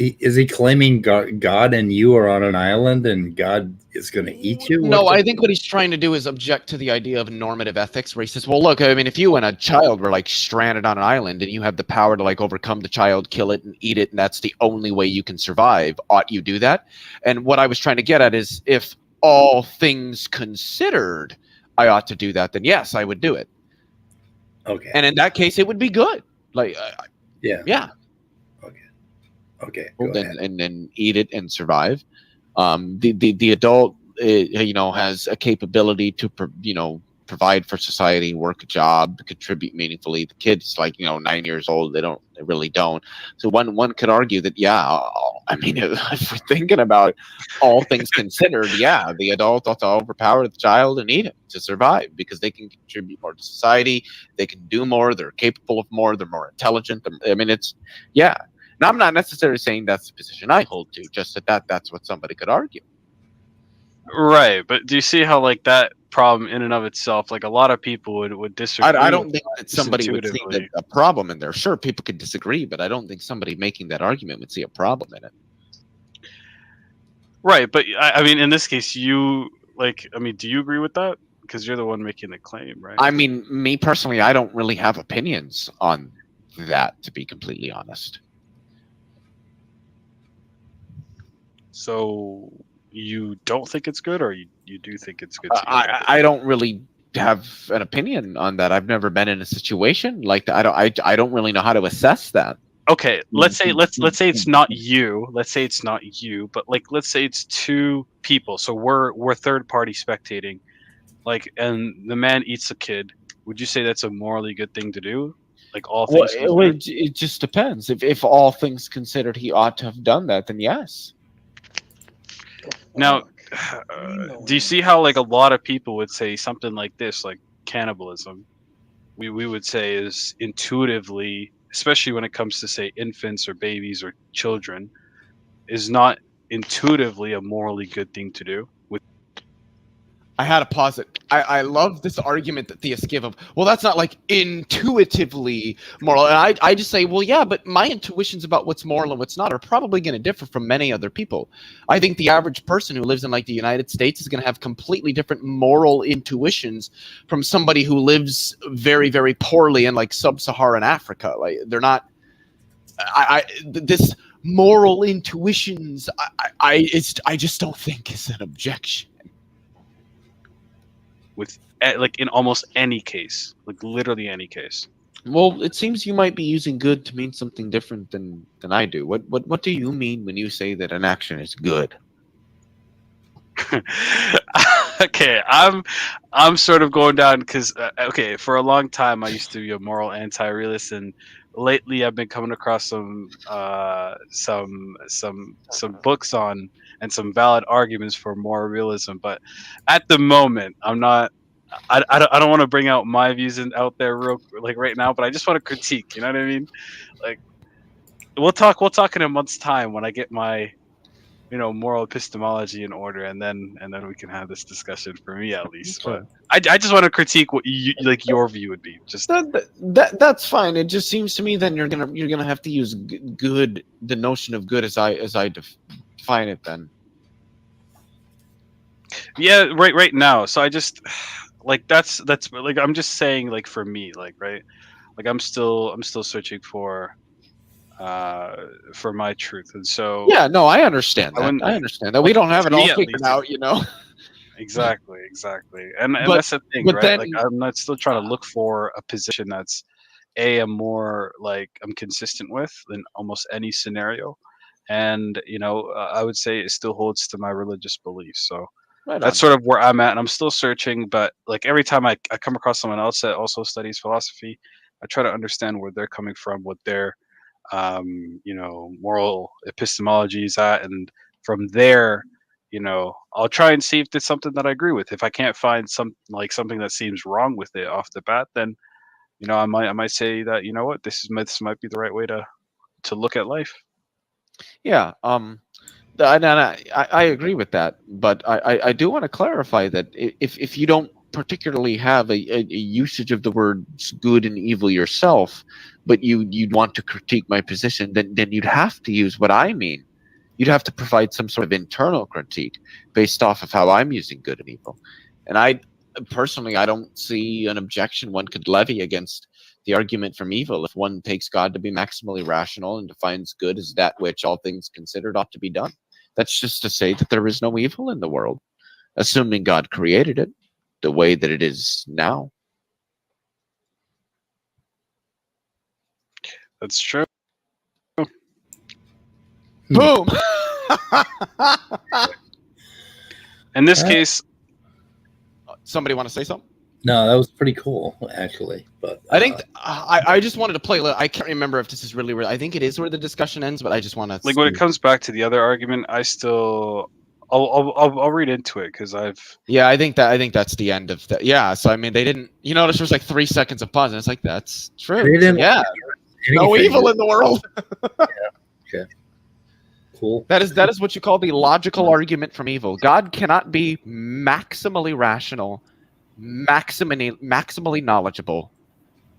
is he claiming God and you are on an island and God is going to eat you? No, I think what he's trying to do is object to the idea of normative ethics, where he says, well, look, I mean, if you and a child were like stranded on an island and you have the power to like overcome the child, kill it and eat it, and that's the only way you can survive, ought you do that? And what I was trying to get at is, if all things considered, I ought to do that, then yes, I would do it. Okay. And in that case, it would be good. Like, yeah. Okay. And then eat it and survive. The adult, has a capability to, provide for society, work a job, contribute meaningfully. The kid's like, 9 years old. They really don't. So one could argue that, I mean, if we're thinking about all things considered, the adult ought to overpower the child and eat him to survive, because they can contribute more to society. They can do more. They're capable of more. They're more intelligent. I mean, Now, I'm not necessarily saying that's the position I hold to, just that's what somebody could argue. Right, but do you see how like that problem in and of itself, like a lot of people would disagree? I don't think that somebody would see a problem in there. Sure, people could disagree, but I don't think somebody making that argument would see a problem in it. Right, but I mean, in this case, do you agree with that? Because you're the one making the claim, right? I mean, me personally, I don't really have opinions on that, to be completely honest. So you don't think it's good, or you do think it's good? I don't really have an opinion on that. I've never been in a situation like that. I don't really know how to assess that. Okay, let's say it's not you. Let's say it's not you, but like let's say it's two people. So we're third party spectating, like, and the man eats a kid. Would you say that's a morally good thing to do? Like all things considered? It just depends. If all things considered, he ought to have done that, then yes. Now, do you see how like a lot of people would say something like this, like cannibalism? We would say is intuitively, especially when it comes to say infants or babies or children, is not intuitively a morally good thing to do. I had to pause it. I love this argument that theists give of, well, that's not like intuitively moral. And I just say, well, yeah, but my intuitions about what's moral and what's not are probably going to differ from many other people. I think the average person who lives in like the United States is going to have completely different moral intuitions from somebody who lives very, very poorly in like sub-Saharan Africa. Like they're not, this moral intuitions, I just don't think is an objection. With like in almost any case, like literally any case. Well, it seems you might be using good to mean something different than I do. What do you mean when you say that an action is good? Okay, I'm sort of going down because okay, for a long time I used to be a moral anti-realist, and lately I've been coming across some books on and some valid arguments for moral realism. But at the moment, I'm not. I don't want to bring out my views out there real like right now, but I just want to critique. You know what I mean? Like we'll talk in a month's time when I get my moral epistemology in order, and then we can have this discussion, for me at least. Okay. But I just want to critique what you like your view would be. Just that's fine. It just seems to me then you're gonna have to use good, the notion of good as I define it then. Yeah, right now. So I just like that's like I'm just saying, like for me, like right, like I'm still searching for my truth, and so yeah, no, I understand that. I understand that we don't have it all figured out, Exactly, and that's the thing, right? Then, like I'm not still trying to look for a position that's I'm more like I'm consistent with in almost any scenario, and I would say it still holds to my religious beliefs. So that's sort of where I'm at, and I'm still searching. But like every time I come across someone else that also studies philosophy, I try to understand where they're coming from, what their moral epistemology is at, and from there, I'll try and see if it's something that I agree with. If I can't find something that seems wrong with it off the bat, then I might say that what this might be the right way to look at life. Yeah, I agree with that, but I do want to clarify that if you don't particularly have a usage of the words good and evil yourself, but you'd want to critique my position, then you'd have to use what I mean. You'd have to provide some sort of internal critique based off of how I'm using good and evil. And I personally don't see an objection one could levy against the argument from evil if one takes God to be maximally rational and defines good as that which, all things considered, ought to be done. That's just to say that there is no evil in the world, assuming God created it the way that it is now. That's true. Boom. In this case, somebody want to say something? No, that was pretty cool, actually. But I think I just wanted to play. I can't remember if this is really where. I think it is where the discussion ends, but I just want to. Like when it comes back to the other argument, I'll read into it because I've. Yeah, I think that's the end of that. Yeah, so I mean, they didn't. You notice there's like 3 seconds of pause, and it's like that's true. They didn't. Yeah, no evil in the world. Yeah. Okay. Cool. That is what you call the logical argument from evil. God cannot be maximally rational, maximally knowledgeable,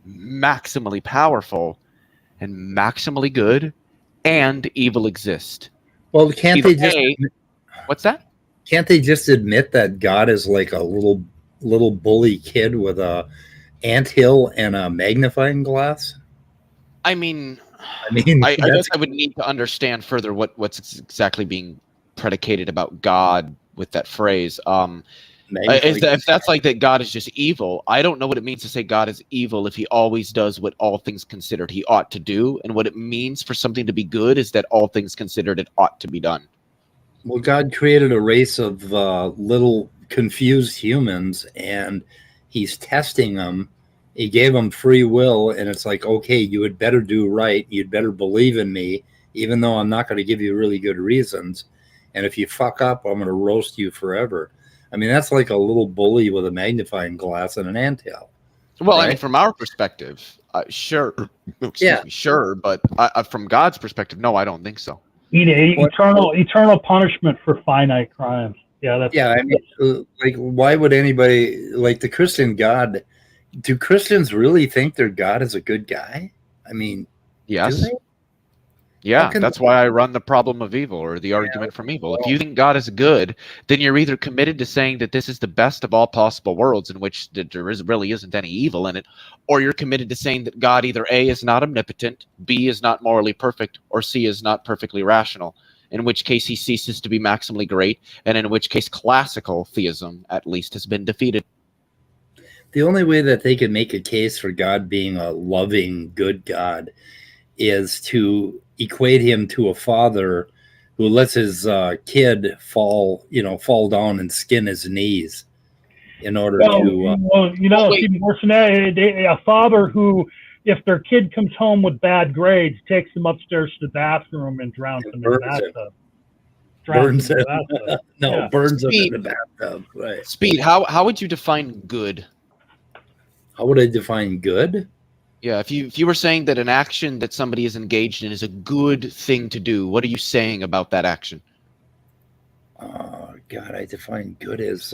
maximally powerful, and maximally good, and evil exist. Well, can't they just? What's that? Can't they just admit that God is like a little bully kid with a anthill and a magnifying glass? I guess I would need to understand further what's exactly being predicated about God with that phrase. If that's like that God is just evil, I don't know what it means to say God is evil if he always does what all things considered he ought to do. And what it means for something to be good is that all things considered it ought to be done. Well, God created a race of little confused humans, and he's testing them. He gave them free will, and it's like, okay, you had better do right. You'd better believe in me, even though I'm not going to give you really good reasons. and if you fuck up, I'm going to roast you forever. I mean, that's like a little bully with a magnifying glass and an anthill. Well, right? I mean, from our perspective, sure. Excuse me, sure, but from God's perspective, no, I don't think so. Eternal punishment for finite crimes. Yeah, that's I mean, like, why would anybody like the Christian God? Do Christians really think their God is a good guy? I mean, yes. Do they? Yeah, that's why I run the problem of evil, or the argument from evil. If you think God is good, then you're either committed to saying that this is the best of all possible worlds in which there really isn't any evil in it, or you're committed to saying that God either A, is not omnipotent, B, is not morally perfect, or C, is not perfectly rational, in which case he ceases to be maximally great, and in which case classical theism, at least, has been defeated. The only way that they can make a case for God being a loving, good God is to equate him to a father who lets his kid fall down and skin his knees in order to. Even worse than that, a father who, if their kid comes home with bad grades, takes them upstairs to the bathroom and drowns them in the bathtub. Burns him. Burns him in the bathtub. Right. Speed. How would you define good? How would I define good? Yeah, if you were saying that an action that somebody is engaged in is a good thing to do, what are you saying about that action? God, I define good as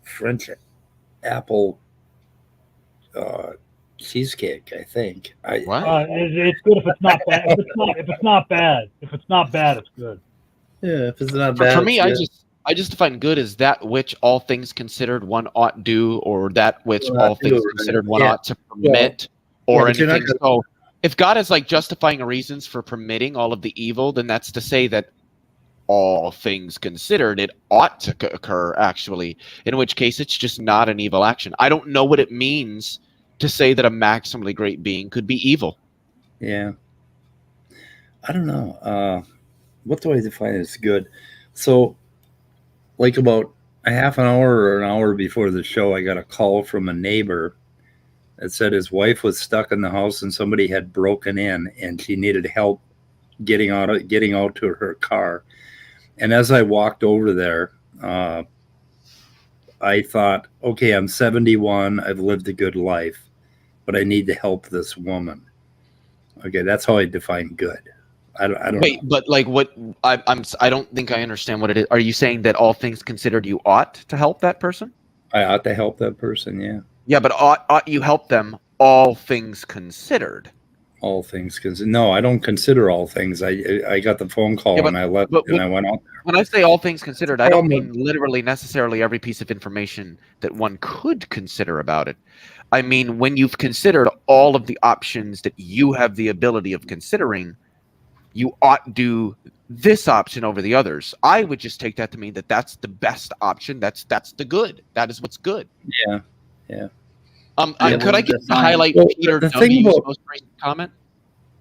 French apple cheesecake. I think. What? It's good if it's not bad. If it's not bad, it's good. Yeah, if it's not bad. For me, I just define good as that which all things considered one ought do, or that which all things considered one ought to permit. Or anything. So if God is like justifying reasons for permitting all of the evil, then that's to say that all things considered, it ought to occur, actually, in which case it's just not an evil action. I don't know what it means to say that a maximally great being could be evil. Yeah. I don't know. What do I define as good? So, like about a half an hour or an hour before the show, I got a call from a neighbor that said his wife was stuck in the house and somebody had broken in and she needed help getting out to her car. And as I walked over there, I thought, okay, I'm 71. I've lived a good life, but I need to help this woman. Okay, that's how I define good. I don't Wait, know. but like what? I don't think I understand what it is. Are you saying that all things considered, you ought to help that person? I ought to help that person, yeah. Yeah, but ought you help them, all things considered? All things considered. No, I don't consider all things. I got the phone call and I left and I went out there. When I say all things considered, I don't mean literally necessarily every piece of information that one could consider about it. I mean, when you've considered all of the options that you have the ability of considering, you ought do this option over the others. I would just take that to mean that that's the best option. That's the good. That is what's good. Yeah. Yeah. Could I get to highlight Peter Donny's most recent comment?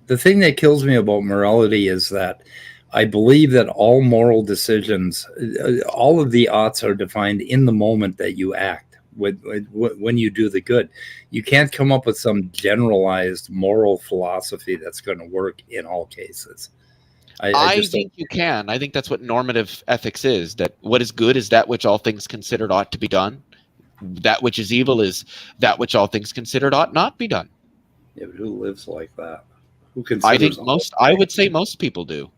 The thing that kills me about morality is that I believe that all moral decisions, all of the oughts are defined in the moment that you act, when you do the good. You can't come up with some generalized moral philosophy that's going to work in all cases. I think you can. I think that's what normative ethics is, that what is good is that which all things considered ought to be done. That which is evil is that which all things considered ought not be done. Yeah, but who lives like that? I would say most people do.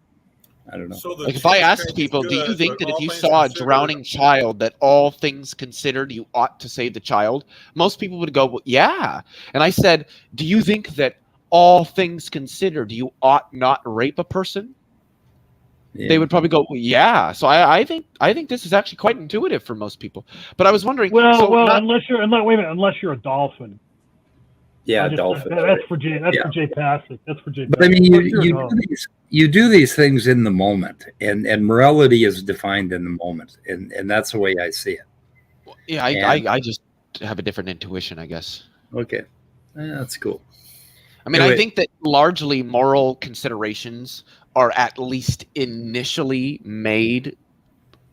I don't know. So like if I asked people, do you think that if you saw a drowning child, that all things considered, you ought to save the child? Most people would go, well, yeah. And I said, do you think that all things considered, you ought not rape a person? Yeah. They would probably go, well, yeah. So I think this is actually quite intuitive for most people. But I was wondering, unless you're a dolphin. Yeah, dolphin. That's for Jay. For Jay Passick. That's for Jay. But I mean, you do these things in the moment, and morality is defined in the moment, and that's the way I see it. Yeah, I just have a different intuition, I guess. Okay, that's cool. I mean, I think that largely moral considerations are at least initially made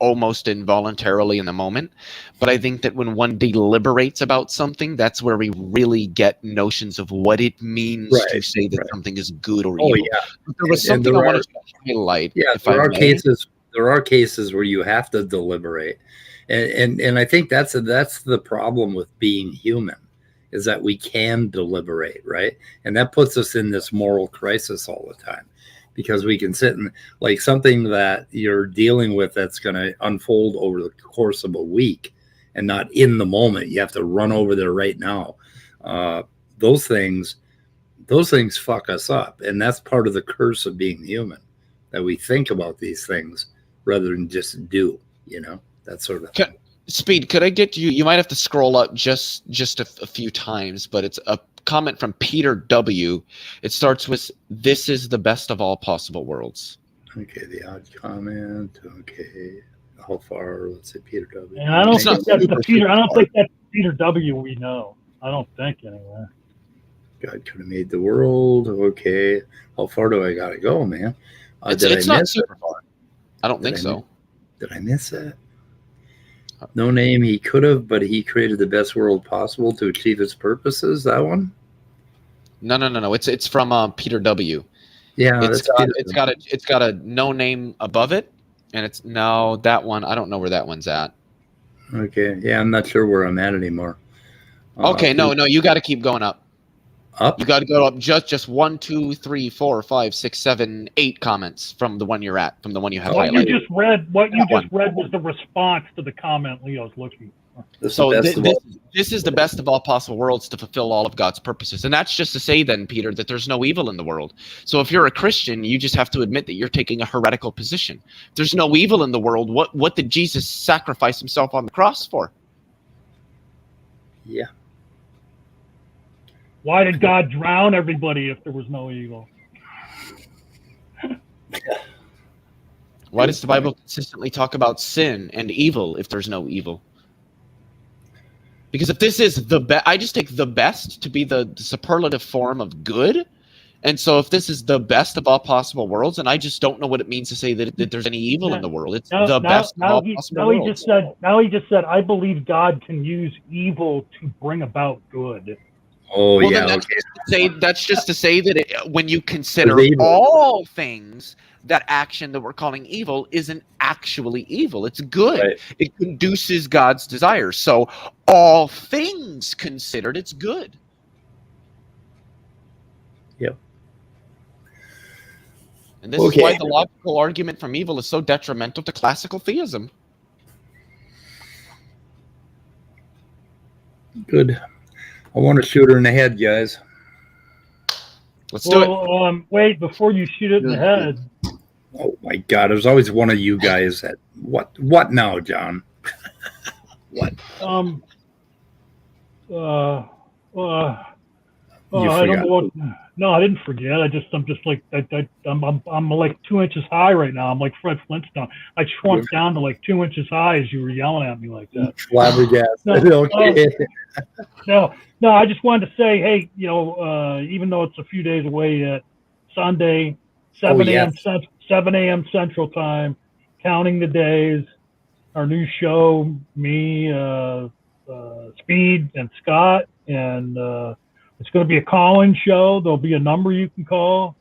almost involuntarily in the moment. But I think that when one deliberates about something, that's where we really get notions of what it means to say that something is good or evil. Yeah. But there was something I wanted to highlight. Yeah, there are cases there are cases where you have to deliberate, and I think that's the problem with being human, is that we can deliberate, right? And that puts us in this moral crisis all the time, because we can sit and, like, something that you're dealing with that's going to unfold over the course of a week and not in the moment. You have to run over there right now. Those things fuck us up, and that's part of the curse of being human, that we think about these things rather than just do, that sort of thing. Speed, could I get you? You might have to scroll up just a few times, but it's a comment from Peter W. It starts with, "This is the best of all possible worlds." Okay, the odd comment. Okay, how far? Let's say Peter W. And I don't think that's the Peter. I don't think that's Peter W. We know. I don't think anyway. God could have made the world. Okay, how far do I gotta go, man? It's not super far. I don't think so. Did I miss that? No name. He could have, but he created the best world possible to achieve his purposes. That one? No. It's from Peter W. Yeah, it's got a no name above it, and it's that one. I don't know where that one's at. Okay, yeah, I'm not sure where I'm at anymore. Okay, no, you got to keep going up. Up? You got to go up just 1, 2, 3, 4, 5, 6, 7, 8 comments from the one you're at, from the one you have highlighted. What you just read was the response to the comment Leo's looking for. So this is the best of all possible worlds to fulfill all of God's purposes. And that's just to say then, Peter, that there's no evil in the world. So if you're a Christian, you just have to admit that you're taking a heretical position. If there's no evil in the world, what did Jesus sacrifice himself on the cross for? Yeah. Why did God drown everybody if there was no evil? Why does the Bible consistently talk about sin and evil if there's no evil? Because if this is the best, I just take the best to be the superlative form of good. And so if this is the best of all possible worlds, and I just don't know what it means to say that there's any evil in the world. It's the best of all possible worlds. He just said, I believe God can use evil to bring about good. Oh, well, yeah. That's just to say that when you consider all things, that action that we're calling evil isn't actually evil. It's good. Right. It conduces God's desires. So all things considered, it's good. Yep. And this is why the logical argument from evil is so detrimental to classical theism. Good. I want to shoot her in the head, guys. Let's do it. Wait, before you shoot it in the head. Oh my God! There's always one of you guys that what now, John? What? I don't know what. No, I didn't forget. I'm just like I'm like 2 inches high right now. I'm like Fred Flintstone. I shrunk down to like 2 inches high as you were yelling at me like that. Flabbergasted. No, I just wanted to say, hey, even though it's a few days away yet, Sunday, 7 a.m. Central Time, counting the days. Our new show, me, Speed, and Scott, and it's going to be a call-in show. There'll be a number you can call.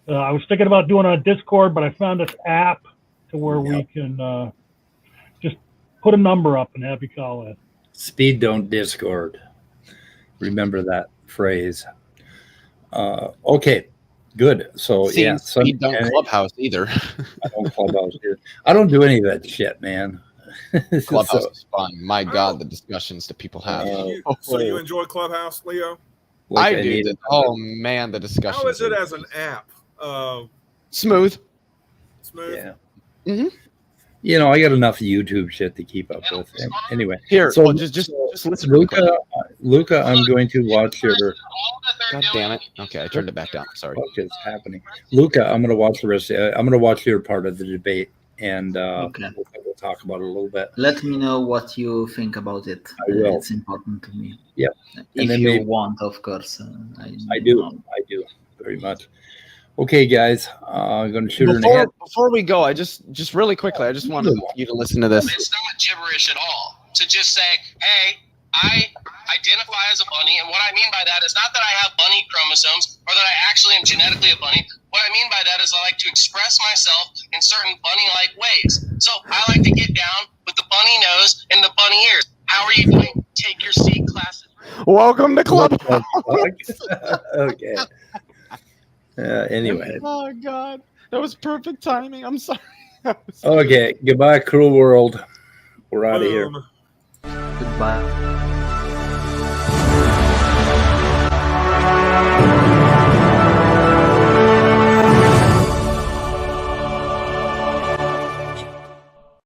I was thinking about doing it on Discord, but I found this app to where we can just put a number up and have you call in. Speed, don't Discord. Remember that phrase. Okay, good. So Speed don't Clubhouse either. I don't Clubhouse either. I don't do any of that shit, man. Clubhouse is fun. My God, the discussions that people have. So you enjoy Clubhouse, Leo? I do. Oh man, the discussion. How is it as an app? Smooth. Yeah. Mm-hmm. I got enough YouTube shit to keep up with. Anyway, so just listen. Luca, I'm going to watch your. God damn it! Okay, I turned it back down. Sorry. What is happening, Luca? I'm going to watch the rest. I'm going to watch your part of the debate, and we'll talk about it a little bit. Let me know what you think about it. I will. It's important to me. Yeah. If you want, of course. I do very much. Okay, guys, I'm going to shoot her in the head. Before we go, I just really quickly, I just wanted you to listen to this. It's not gibberish at all to just say, hey, I identify as a bunny, and what I mean by that is not that I have bunny chromosomes or that I actually am genetically a bunny, What I mean by that is I like to express myself in certain bunny-like ways. So I like to get down with the bunny nose and the bunny ears. How are you doing? Take your seat, classes. Welcome to Clubhouse. Okay. Anyway. Oh God, that was perfect timing. I'm sorry. Okay. Goodbye, cruel world. We're out of here. Goodbye.